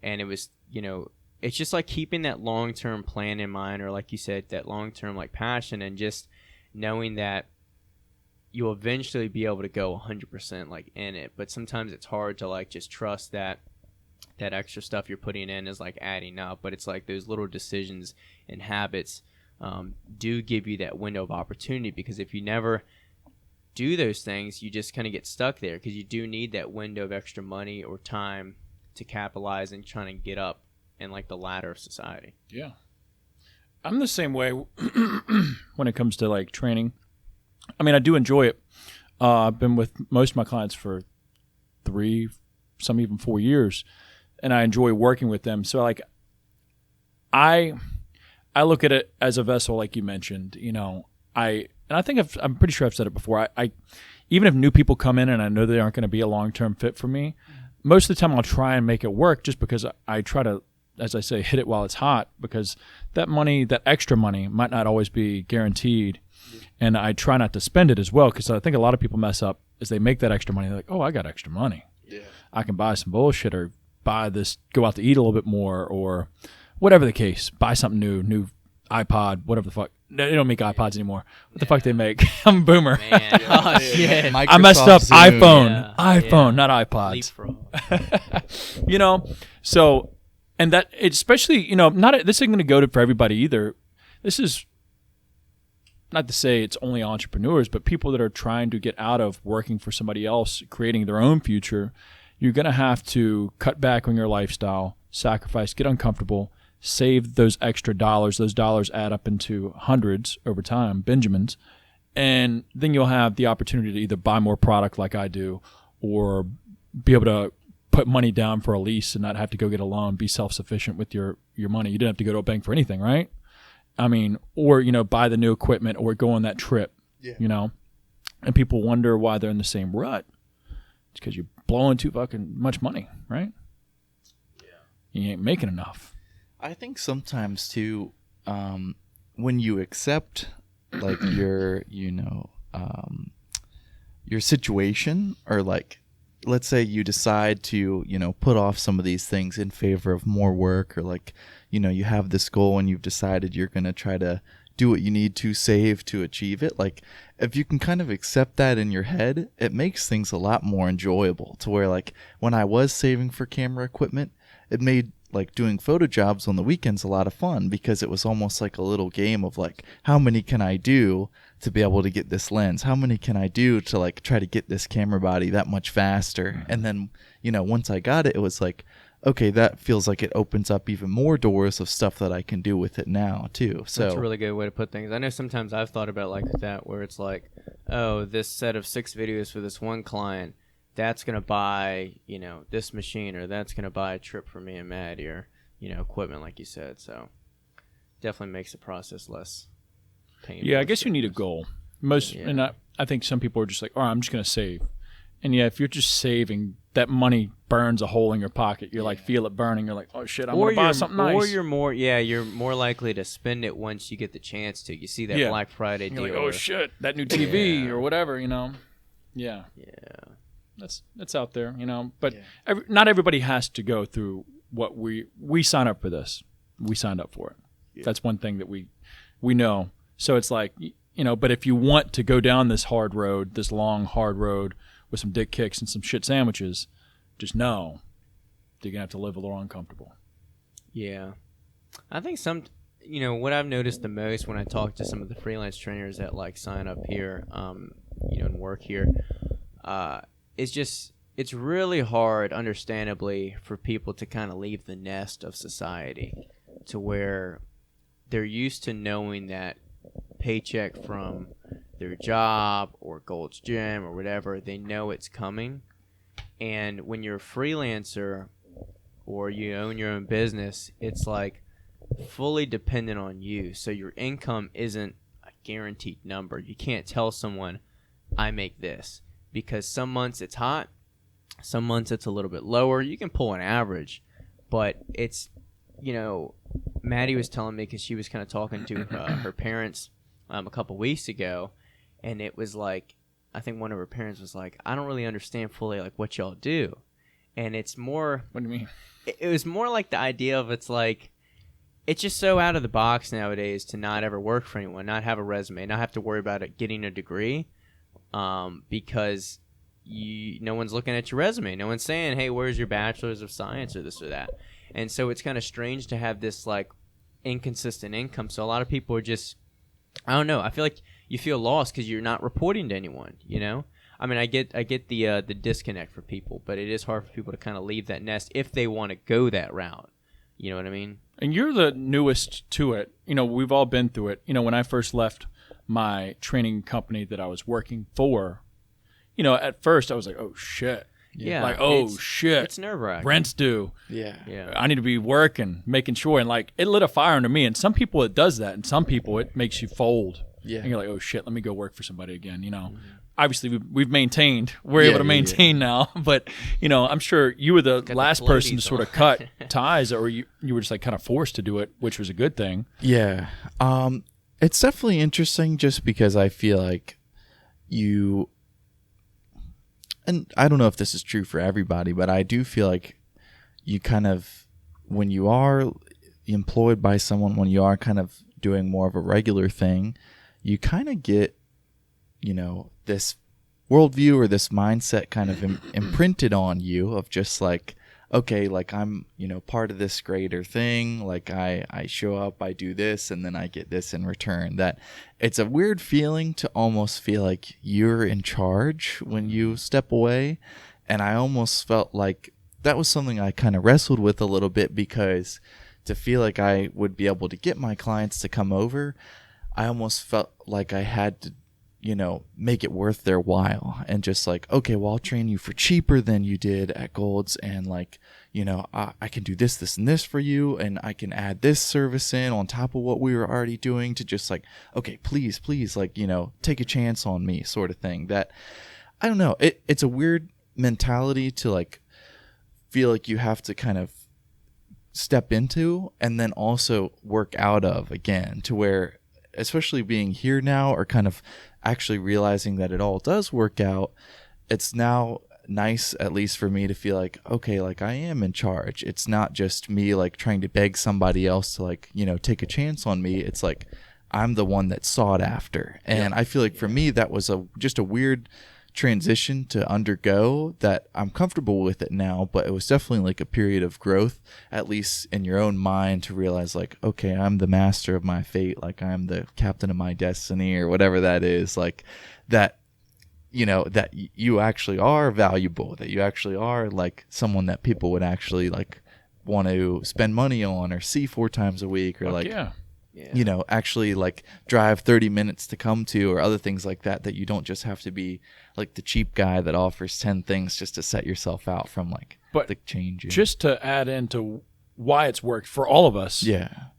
And it was, you know, it's just like keeping that long-term plan in mind, or like you said, that long-term like passion, and just knowing that you'll eventually be able to go 100% like in it. But sometimes it's hard to like just trust that that extra stuff you're putting in is like adding up. But it's like those little decisions and habits do give you that window of opportunity, because if you never do those things, you just kind of get stuck there, because you do need that window of extra money or time to capitalize and trying to get up in like the ladder of society. Yeah. I'm the same way when it comes to like training. I mean, I do enjoy it. I've been with most of my clients for 3, some even 4 years, and I enjoy working with them. So like I look at it as a vessel, like you mentioned, you know, and I think I'm pretty sure I've said it before. I even if new people come in and I know they aren't going to be a long-term fit for me, most of the time I'll try and make it work, just because I try to, as I say, hit it while it's hot, because that money, that extra money, might not always be guaranteed. And I try not to spend it as well, because I think a lot of people mess up is they make that extra money. They're like, oh, I got extra money. Yeah. I can buy some bullshit, or buy this, go out to eat a little bit more, or whatever the case, buy something new iPod, whatever the fuck. They don't make iPods anymore. What the fuck they make? I'm a boomer. Man, oh shit. I messed up. Zoom. iPhone, not iPods. Leapfrog. You know, so, and that, especially, you know, this isn't going to go for everybody either. This is not to say it's only entrepreneurs, but people that are trying to get out of working for somebody else, creating their own future. You're going to have to cut back on your lifestyle, sacrifice, get uncomfortable, save those extra dollars. Those dollars add up into hundreds over time, Benjamins. And then you'll have the opportunity to either buy more product like I do, or be able to put money down for a lease and not have to go get a loan, be self-sufficient with your money. You didn't have to go to a bank for anything, right? I mean, or, you know, buy the new equipment or go on that trip, you know? And people wonder why they're in the same rut. It's because you're blowing too fucking much money, right? Yeah. You ain't making enough. I think sometimes too, when you accept like your, you know, your situation, or like, let's say you decide to, you know, put off some of these things in favor of more work, or like, you know, you have this goal and you've decided you're going to try to do what you need to save to achieve it. Like, if you can kind of accept that in your head, it makes things a lot more enjoyable, to where like when I was saving for camera equipment, it made like doing photo jobs on the weekends a lot of fun, because it was almost like a little game of like, how many can I do to be able to get this lens? How many can I do to like try to get this camera body that much faster? And then, you know, once I got it, it was like, okay, that feels like it opens up even more doors of stuff that I can do with it now too. So that's a really good way to put things. I know sometimes I've thought about it like that, where it's like, oh, this set of 6 videos for this one client, that's going to buy, you know, this machine, or that's going to buy a trip for me and Maddie, or, you know, equipment, like you said. So definitely makes the process less painful. Yeah, I guess you need a goal. And I think some people are just like, all right, I'm just going to save. And yeah, if you're just saving, that money burns a hole in your pocket. You're like, feel it burning. You're like, oh shit, I'm going to buy something nice. Or you're more likely to spend it once you get the chance to. You see that Black Friday deal. You're like, oh shit, that new TV or whatever, you know. Yeah. Yeah. That's out there, you know. But not everybody has to go through what we sign up for this. We signed up for it. Yeah. That's one thing that we know. So it's like, but if you want to go down this hard road, this long, hard road with some dick kicks and some shit sandwiches, just know you're going to have to live a little uncomfortable. Yeah. I think what I've noticed the most when I talk to some of the freelance trainers that like sign up here, and work here, it's really hard, understandably, for people to kind of leave the nest of society to where they're used to knowing that paycheck from their job or Gold's Gym or whatever, they know it's coming. And when you're a freelancer or you own your own business, it's like fully dependent on you. So your income isn't a guaranteed number. You can't tell someone, I make this, because some months it's hot, some months it's a little bit lower. You can pull an average, but it's, Maddie was telling me, because she was kind of talking to her parents a couple weeks ago, and it was like, I think one of her parents was like, I don't really understand fully like what y'all do. And it's more, what do you mean? It was more like the idea of it's just so out of the box nowadays to not ever work for anyone, not have a resume, not have to worry about it getting a degree, because no one's looking at your resume. No one's saying, hey, where's your bachelor's of science or this or that. And so it's kind of strange to have this like inconsistent income. So a lot of people are just, I don't know. I feel like you feel lost because you're not reporting to anyone, I mean, I get the disconnect for people, but it is hard for people to kind of leave that nest if they want to go that route. You know what I mean? And you're the newest to it. We've all been through it. When I first left my training company that I was working for, at first I was like, oh, shit. Yeah. Like, oh, shit. It's nerve-wracking. Rent's due. Yeah. I need to be working, making sure. And, like, it lit a fire under me. And some people it does that. And some people it makes you fold. Yeah. And you're like, oh, shit, let me go work for somebody again, Mm-hmm. Obviously, we've maintained. We're able to maintain now. But, I'm sure you were the last person to sort of cut ties, or you were just like kind of forced to do it, which was a good thing. Yeah. It's definitely interesting just because I feel like and I don't know if this is true for everybody, but I do feel like you kind of, when you are employed by someone, when you are kind of doing more of a regular thing, you kind of get, this worldview or this mindset kind of imprinted on you of just like, okay, like I'm, part of this greater thing. Like I show up, I do this, and then I get this in return. That it's a weird feeling to almost feel like you're in charge when you step away. And I almost felt like that was something I kind of wrestled with a little bit, because to feel like I would be able to get my clients to come over, I almost felt like I had to, make it worth their while, and just like, okay, well, I'll train you for cheaper than you did at Gold's, and like, I can do this, this, and this for you, and I can add this service in on top of what we were already doing, to just like, okay, please, like, take a chance on me, sort of thing. That, I don't know, it's a weird mentality to like feel like you have to kind of step into and then also work out of again, to where, especially being here now, or kind of actually realizing that it all does work out, it's now nice, at least for me, to feel like, okay, like I am in charge. It's not just me like trying to beg somebody else to like, take a chance on me. It's like I'm the one that's sought after. And I feel like for me, that was just a weird transition to undergo, that I'm comfortable with it now, but it was definitely like a period of growth, at least in your own mind, to realize like, okay, I'm the master of my fate, like I'm the captain of my destiny, or whatever that is, like that, that you actually are valuable, that you actually are like someone that people would actually like want to spend money on or see 4 times a week, or actually like drive 30 minutes to come to, or other things like that, that you don't just have to be like the cheap guy that offers 10 things just to set yourself out from like the change. Just to add into why it's worked for all of us,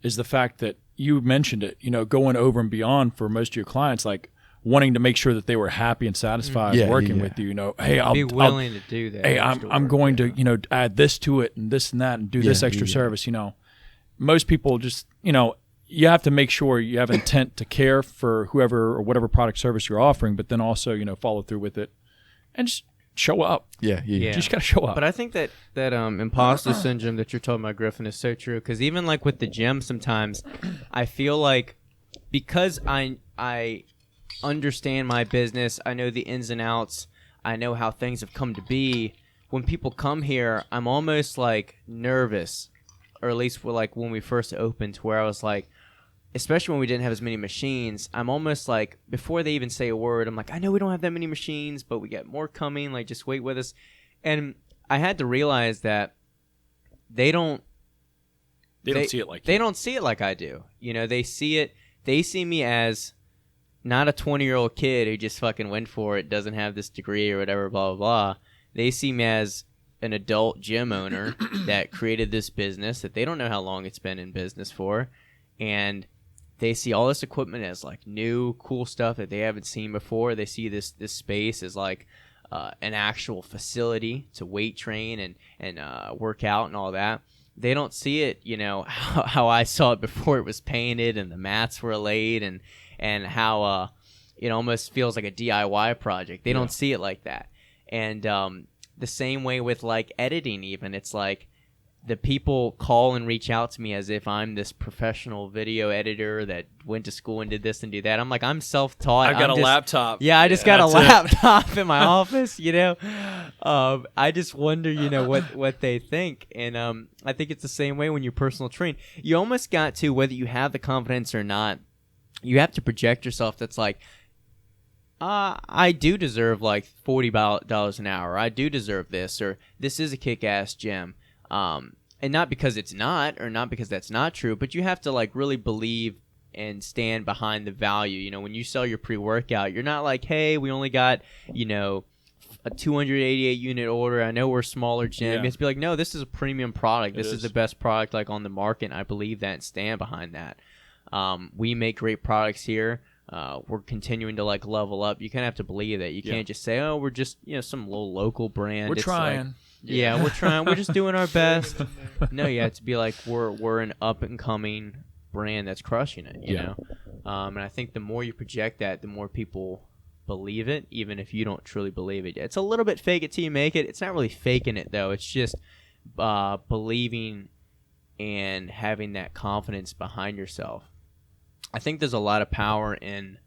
is the fact that you mentioned it, going over and beyond for most of your clients, like wanting to make sure that they were happy and satisfied working with you. Hey, I'll be willing to do that. Hey, I'm going to add this to it and this and that, and do this extra service. Most people just you have to make sure you have intent to care for whoever or whatever product service you're offering, but then also, follow through with it and just show up. You just got to show up. But I think that imposter syndrome that you're talking about, Griffin, is so true. Because even like with the gym, sometimes I feel like, because I understand my business. I know the ins and outs. I know how things have come to be. When people come here, I'm almost like nervous, or at least like when we first opened, where I was like, especially when we didn't have as many machines, I'm almost like, before they even say a word, I'm like, I know we don't have that many machines, but we got more coming. Like, just wait with us. And I had to realize that they don't see it like they don't see it like I do. You know, they see me as not a 20-year-old kid who just fucking went for it, doesn't have this degree or whatever, blah, blah, blah. They see me as an adult gym owner that created this business that they don't know how long it's been in business for. And they see all this equipment as like new, cool stuff that they haven't seen before. They see this space as like an actual facility to weight train and work out and all that. They don't see it, you know, how I saw it before it was painted and the mats were laid and how it almost feels like a DIY project. They don't see it like that. And the same way with like editing even. It's like, the people call and reach out to me as if I'm this professional video editor that went to school and did this and do that. I'm like, I'm self-taught. I've got a laptop. Yeah, I just got a laptop in my office, you know. I just wonder, you know, what they think. And I think it's the same way when you personal train. You almost got to, whether you have the confidence or not, you have to project yourself that's like, I do deserve like $40 an hour. I do deserve this, or this is a kick-ass gym. And not because it's not, or not because that's not true, but you have to like really believe and stand behind the value. You know, when you sell your pre-workout, you're not like, hey, we only got, you know, a 288 unit order. I know we're a smaller gym. Yeah. You have to be like, no, this is a premium product. This is the best product like on the market. And I believe that and stand behind that. We make great products here. We're continuing to like level up. You kind of have to believe that. You can't just say, oh, we're just, you know, some little local brand. We're trying. Like, yeah, we're trying. We're just doing our best. No, you have to be like, we're an up and coming brand that's crushing it. You know, and I think the more you project that, the more people believe it, even if you don't truly believe it. It's a little bit fake it till you make it. It's not really faking it though. It's just believing and having that confidence behind yourself. I think there's a lot of power in,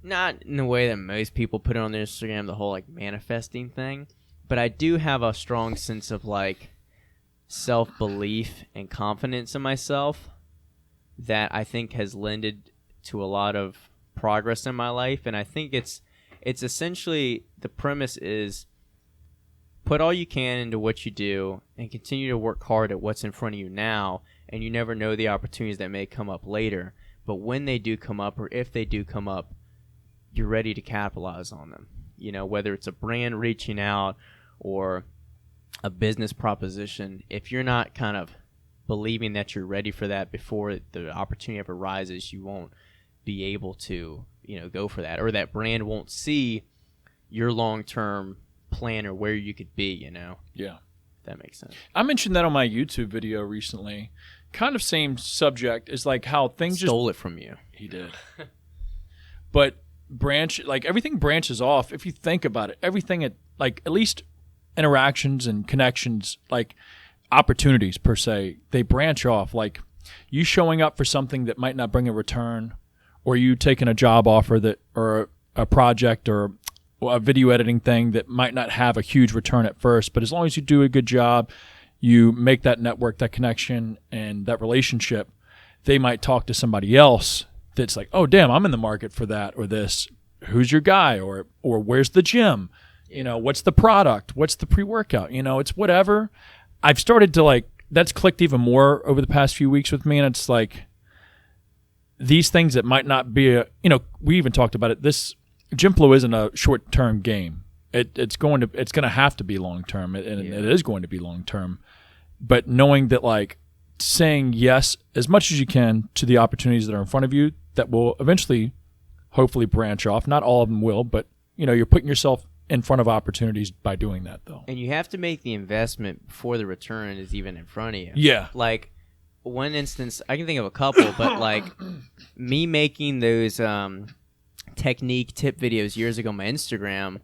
not in the way that most people put it on their Instagram, the whole like manifesting thing. But I do have a strong sense of like self-belief and confidence in myself that I think has lended to a lot of progress in my life. And I think it's essentially, the premise is put all you can into what you do and continue to work hard at what's in front of you now. And you never know the opportunities that may come up later. But when they do come up, or if they do come up, you're ready to capitalize on them. You know, whether it's a brand reaching out or a business proposition, if you're not kind of believing that you're ready for that before the opportunity ever arises, you won't be able to, you know, go for that. Or that brand won't see your long-term plan or where you could be, you know? Yeah. If that makes sense. I mentioned that on my YouTube video recently. Kind of same subject, is like how things stole it from you. He did. But everything branches off. If you think about it, everything at least interactions and connections, like opportunities per se, they branch off. Like you showing up for something that might not bring a return, or you taking a job offer that, or a project or a video editing thing that might not have a huge return at first, but as long as you do a good job, you make that network, that connection, and that relationship, they might talk to somebody else that's like, oh, damn, I'm in the market for that or this. Who's your guy? Or where's the gym? You know, what's the product? What's the pre-workout? You know, it's whatever. I've started to that's clicked even more over the past few weeks with me, and it's like these things that might not be we even talked about it. This GYMFLO isn't a short-term game. It's going to have to be long-term, and it is going to be long-term. But knowing that, like, saying yes as much as you can to the opportunities that are in front of you that will eventually, hopefully, branch off. Not all of them will, but, you know, you're putting yourself in front of opportunities by doing that, though. And you have to make the investment before the return is even in front of you. Yeah. Like, one instance, I can think of a couple, but, like, me making those technique tip videos years ago on my Instagram,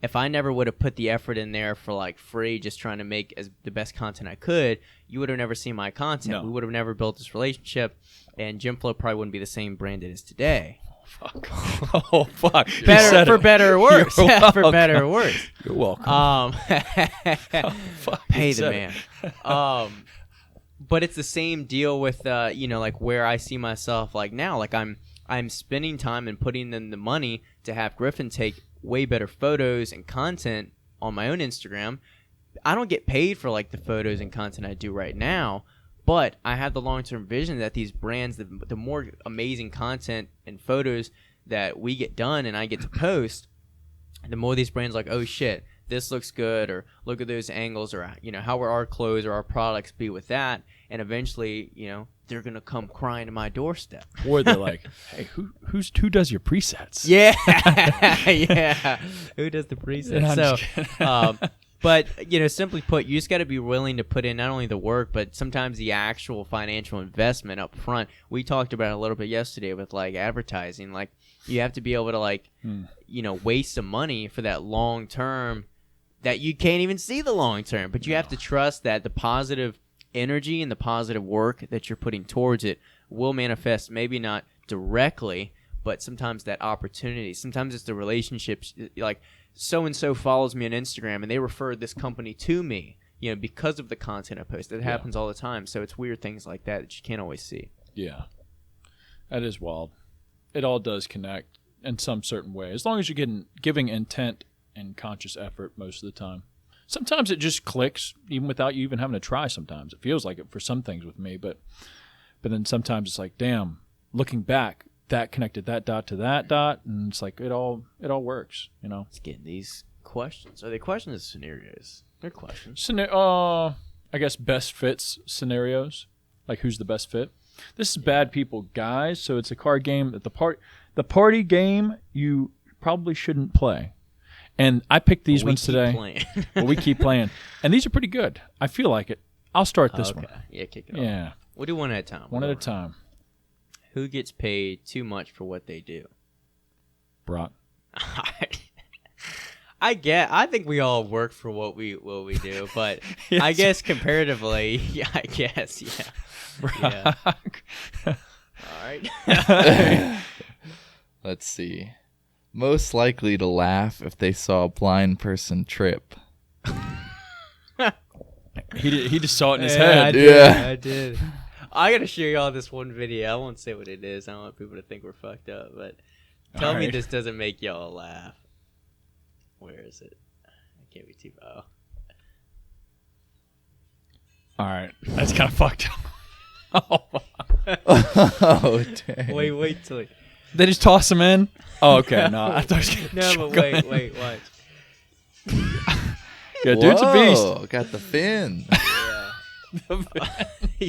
if I never would have put the effort in there for like free, just trying to make the best content I could, you would have never seen my content. No. We would have never built this relationship, and GYMFLO probably wouldn't be the same brand it is today. Fuck. Oh, fuck. You Better said for it. better or worse. You're For better or worse. You're welcome. Fuck, Pay you the said man. it. But it's the same deal with like where I see myself like now. Like I'm spending time and putting in the money to have Griffin take way better photos and content on my own Instagram. I don't get paid for like the photos and content I do right now, but I have the long-term vision that these brands, the more amazing content and photos that we get done and I get to post, the more these brands are like, oh shit, this looks good, or look at those angles, or how will our clothes or our products be with that, and eventually they're gonna come crying to my doorstep. Or they're like, hey, who does your presets? Yeah. Yeah, who does the presets? I'm just So but simply put, you just got to be willing to put in not only the work, but sometimes the actual financial investment up front. We talked about it a little bit yesterday with like advertising. Like you have to be able to like waste some money for that long term that you can't even see the long term, but you have to trust that the positive energy and the positive work that you're putting towards it will manifest, maybe not directly, but sometimes that opportunity. Sometimes it's the relationships. Like so-and-so follows me on Instagram and they referred this company to me, because of the content I post. It happens all the time. So it's weird things like that you can't always see. Yeah. That is wild. It all does connect in some certain way. As long as you're giving intent and conscious effort most of the time. Sometimes it just clicks even without you even having to try sometimes. It feels like it for some things with me, but then sometimes it's like, damn, looking back, that connected that dot to that dot, and it's like it all works, It's getting these questions. Are they questions or scenarios? They're questions. I guess best fits scenarios, like who's the best fit. This is Bad People Guys, so it's a card game that the party game you probably shouldn't play. And I picked these ones today. Well, we keep playing, and these are pretty good. I feel like it. I'll start this one. Yeah, kick it off. Yeah, We'll do one at a time. one at a time. Who gets paid too much for what they do? Brock. I think we all work for what we do, but Yes. I guess comparatively, yeah. Yeah. All right. Let's see. Most likely to laugh if they saw a blind person trip. He just saw it in his I head. did, I did. I gotta show y'all this one video. I won't say what it is. I don't want people to think we're fucked up, but tell me this doesn't make y'all laugh. Where is it? I can't be too far. All right, that's kind of fucked up. Oh, dang. Wait till They just toss him in. Oh, okay. No, I thought he was no, but wait, watch. Yeah, dude's a beast. Whoa, got the fin. Yeah.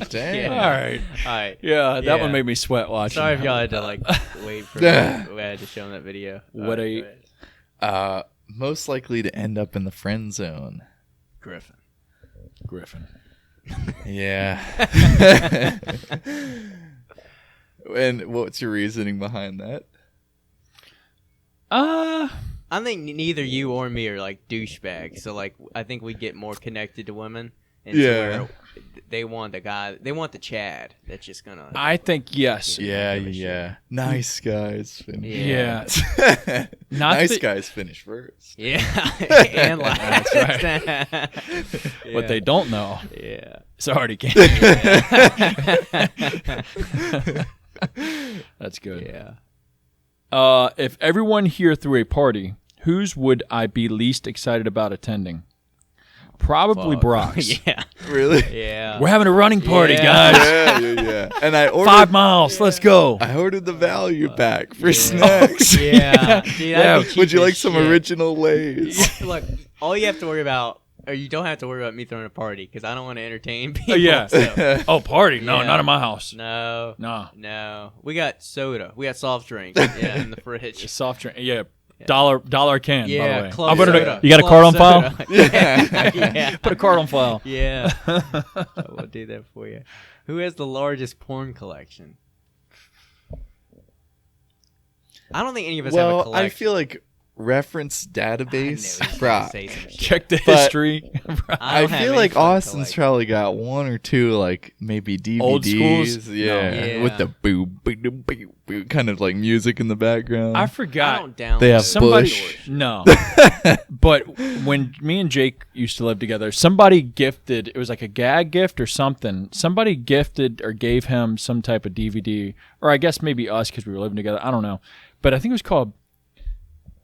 Damn. Yeah. All right. Yeah, that Yeah. one made me sweat watching. Sorry if y'all had to wait for. We had to show them that video. What All a- go ahead. Most likely to end up in the friend zone. Griffin. Griffin. Yeah. And what's your reasoning behind that? I think neither you or me are like douchebags. So I think we get more connected to women. And to Yeah. where they want the guy. They want the Chad. That's just gonna. I think yes. Yeah. Nice guys finish. Yeah. Not Nice that- guys finish first. Yeah. And last. Right. What they don't know, Yeah. it's a already game. That's good. Yeah. If everyone here threw a party, whose would I be least excited about attending? Probably Fuck. Brock's. Yeah. Really? Yeah. We're having a running party, Yeah. guys. Yeah. And I ordered 5 miles. Let's go. I ordered the value pack for Yeah. snacks. Yeah. Dude, Yeah. I'd be cheap Would you as like some shit. original Lay's? Look, all you have to worry about, or you don't have to worry about me throwing a party because I don't want to entertain people. Oh, yeah. So. Oh, party? No, Yeah. not in my house. No. No. We got soda. We got soft drinks. Yeah, in the fridge. Soft drink. Yeah. Dollar a can, by the Yeah, way. club I'm gonna soda. you got a Club card on soda. file? Yeah. Put a card on file. Yeah. We'll do that for you. Who has the largest porn collection? I don't think any of us have a Well, collection. I feel like reference database, bruh. Check the But- history. I feel like Austin's probably got one or two, like maybe DVDs. Old schools? Yeah, No. with the boo, boo, boo, boo, boo, kind of like music in the background. I I forgot. don't download They have Somebody, Bush. no. But when me and Jake used to live together, somebody gifted, it was like a gag gift or something. Somebody gifted or gave him some type of DVD, or I guess maybe us because we were living together. I don't know. But I think it was called,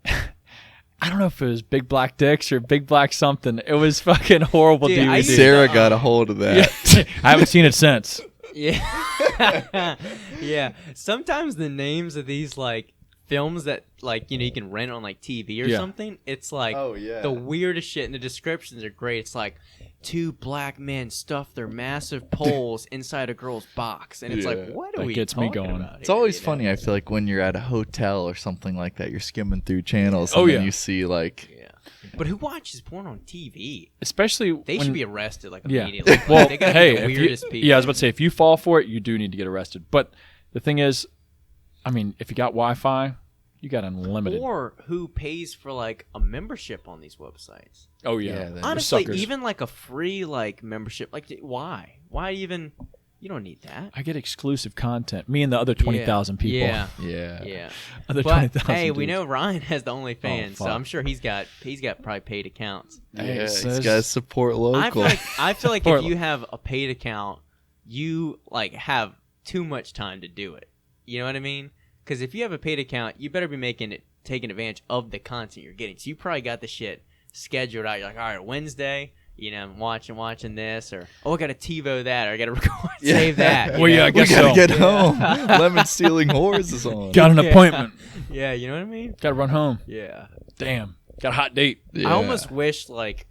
I don't know if it was Big Black Dicks or Big Black something. It was fucking horrible Dude, I DVD. used Sarah got a hold of that. Yeah. I haven't seen it since. Yeah. Yeah. Sometimes the names of these like films that like you can rent on like TV or Yeah. something, it's like Oh, yeah. the weirdest shit, and the descriptions are great. It's like two black men stuff their massive poles inside a girl's box, and it's Yeah. like, what are That we gets me talking going. about It's here, always you know? funny, I feel like, when you're at a hotel or something like that, you're skimming through channels Oh, and then yeah. you see like Yeah. But who watches porn on TV? Especially They when, should be arrested like yeah. immediately. Like, Well, they gotta hey, be the if you, weirdest people. yeah, I was about to say, if you fall for it, you do need to get arrested. But the thing is, I mean, if you got Wi-Fi, you got unlimited. Or who pays for like a membership on these websites? Oh yeah, Yeah, they're Honestly, suckers. even like a free like membership, like why? Why even? You don't need that. I get exclusive content. Me and the other 20,000 people. Yeah, yeah. yeah. Other But 20,000. hey, we dudes. know Ryan has the OnlyFans, so fuck. I'm sure he's got probably paid accounts. Hey, Yeah, it he's says- got to support local. I feel like if Portland. you have a paid account, you like have too much time to do it. You know what I mean? Because if you have a paid account, you better be taking advantage of the content you're getting. So you probably got the shit scheduled out. You're like, all right, Wednesday, I'm watching this, or I got to TiVo that, or I got to record, save that. Well, yeah, I we guess gotta so. get home. Lemon stealing whores is on. Got an Yeah. appointment. Yeah, you know what I mean? Got to run home. Yeah. Damn. Got a hot date. Yeah. I almost wish like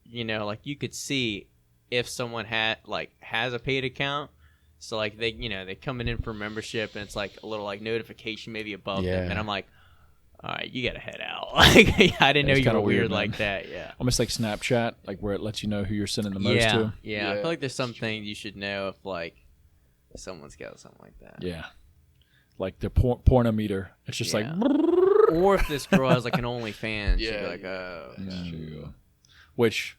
you could see if someone has a paid account. So like they coming in for membership, and it's like a little like notification maybe above them, Yeah. and I'm like, all right, you gotta head out. Like I didn't know It's you were kinda weird, weird man. like that. Yeah. Almost like Snapchat, like where it lets you know who you're sending the most Yeah, to. yeah. I Yeah. feel like there's something you should know if like someone's got something like that. Yeah. Like the pornometer. It's just Yeah. like. Or if this girl has like an OnlyFans, she'd be Yeah. like, oh, Which,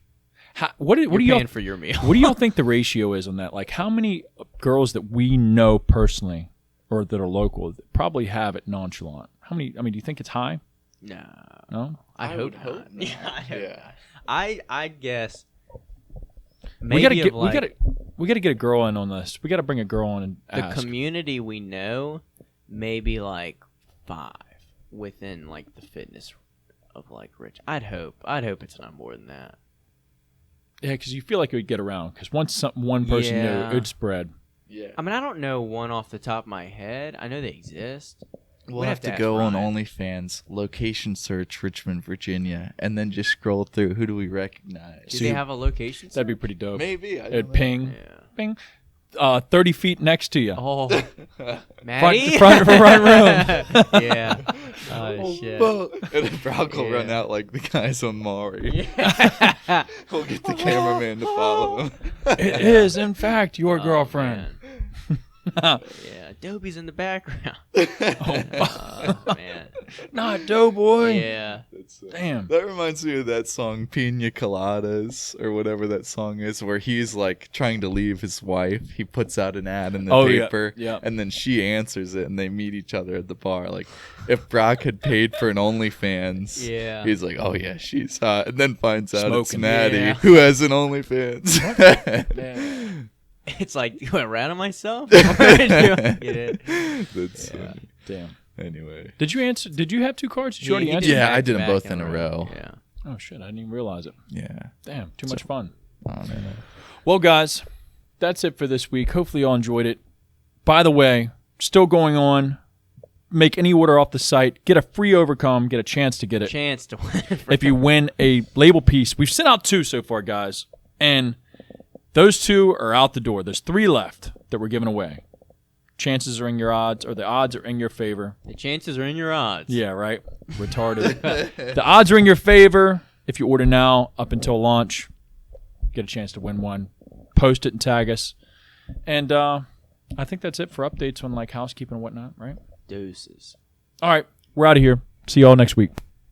what do you're y'all paying for your meal. what do y'all think the ratio is on that? Like, how many girls that we know personally or that are local probably have it nonchalant? How many? I mean, do you think it's high? No, No. I hope would hope not. not. Yeah, I hope Yeah. not. I'd guess. We gotta maybe get of, like, we gotta get a girl in on this. We gotta bring a girl in and the ask. community we know, maybe like 5 within like the fitness of like Rich. I'd hope it's not more than that. Yeah, because you feel like it would get around. Because once one person knew, Yeah. it would spread. Yeah. I mean, I don't know one off the top of my head. I know they exist. We'll We'd have to ask go on Ryan. OnlyFans, location search Richmond, Virginia, and then just scroll through. Who do we recognize? Do they have a location? That'd be search? pretty dope. Maybe. It'd ping, Yeah. ping, 30 feet next to you. Oh, Maddie. front room. Yeah. Oh shit. And then Brock will run Yeah. out like the guys on Maury. Yeah. We'll get the cameraman to follow him. It is, in fact, your Oh, girlfriend. man. Yeah, Adobe's in the background. Oh, man. Not Doughboy. Yeah. Damn. That reminds me of that song Pina Coladas or whatever that song is, where he's like trying to leave his wife. He puts out an ad in the Oh, yeah. paper, Yeah. and then she answers it, and they meet each other at the bar. Like if Brock had paid for an OnlyFans, Yeah. he's like, "Oh yeah, she's hot," and then finds out it's Smoking. Maddie Yeah. who has an OnlyFans. Man. It's like, do I rat on myself? Or do I get it? That's Yeah. funny. Damn. Anyway. Did you answer? Did you have 2 cards? Did you already He answer? did Yeah, back I to did 'em back both in a row. Yeah. Oh shit! I didn't even realize it. Yeah. Damn. Too much fun. I don't know. Well, guys, that's it for this week. Hopefully, you all enjoyed it. By the way, still going on. Make any order off the site. Get a free overcome. Get a chance to get it. Chance to win. If you win a label piece, we've sent out 2 so far, guys, and those 2 are out the door. There's 3 left that we're giving away. Chances are in your odds, or the odds are in your favor. The chances are in your odds. Yeah, right. Retarded. The odds are in your favor if you order now up until launch. Get a chance to win one. Post it and tag us. And I think that's it for updates on like housekeeping and whatnot, right? Deuces. All right. We're out of here. See y'all next week.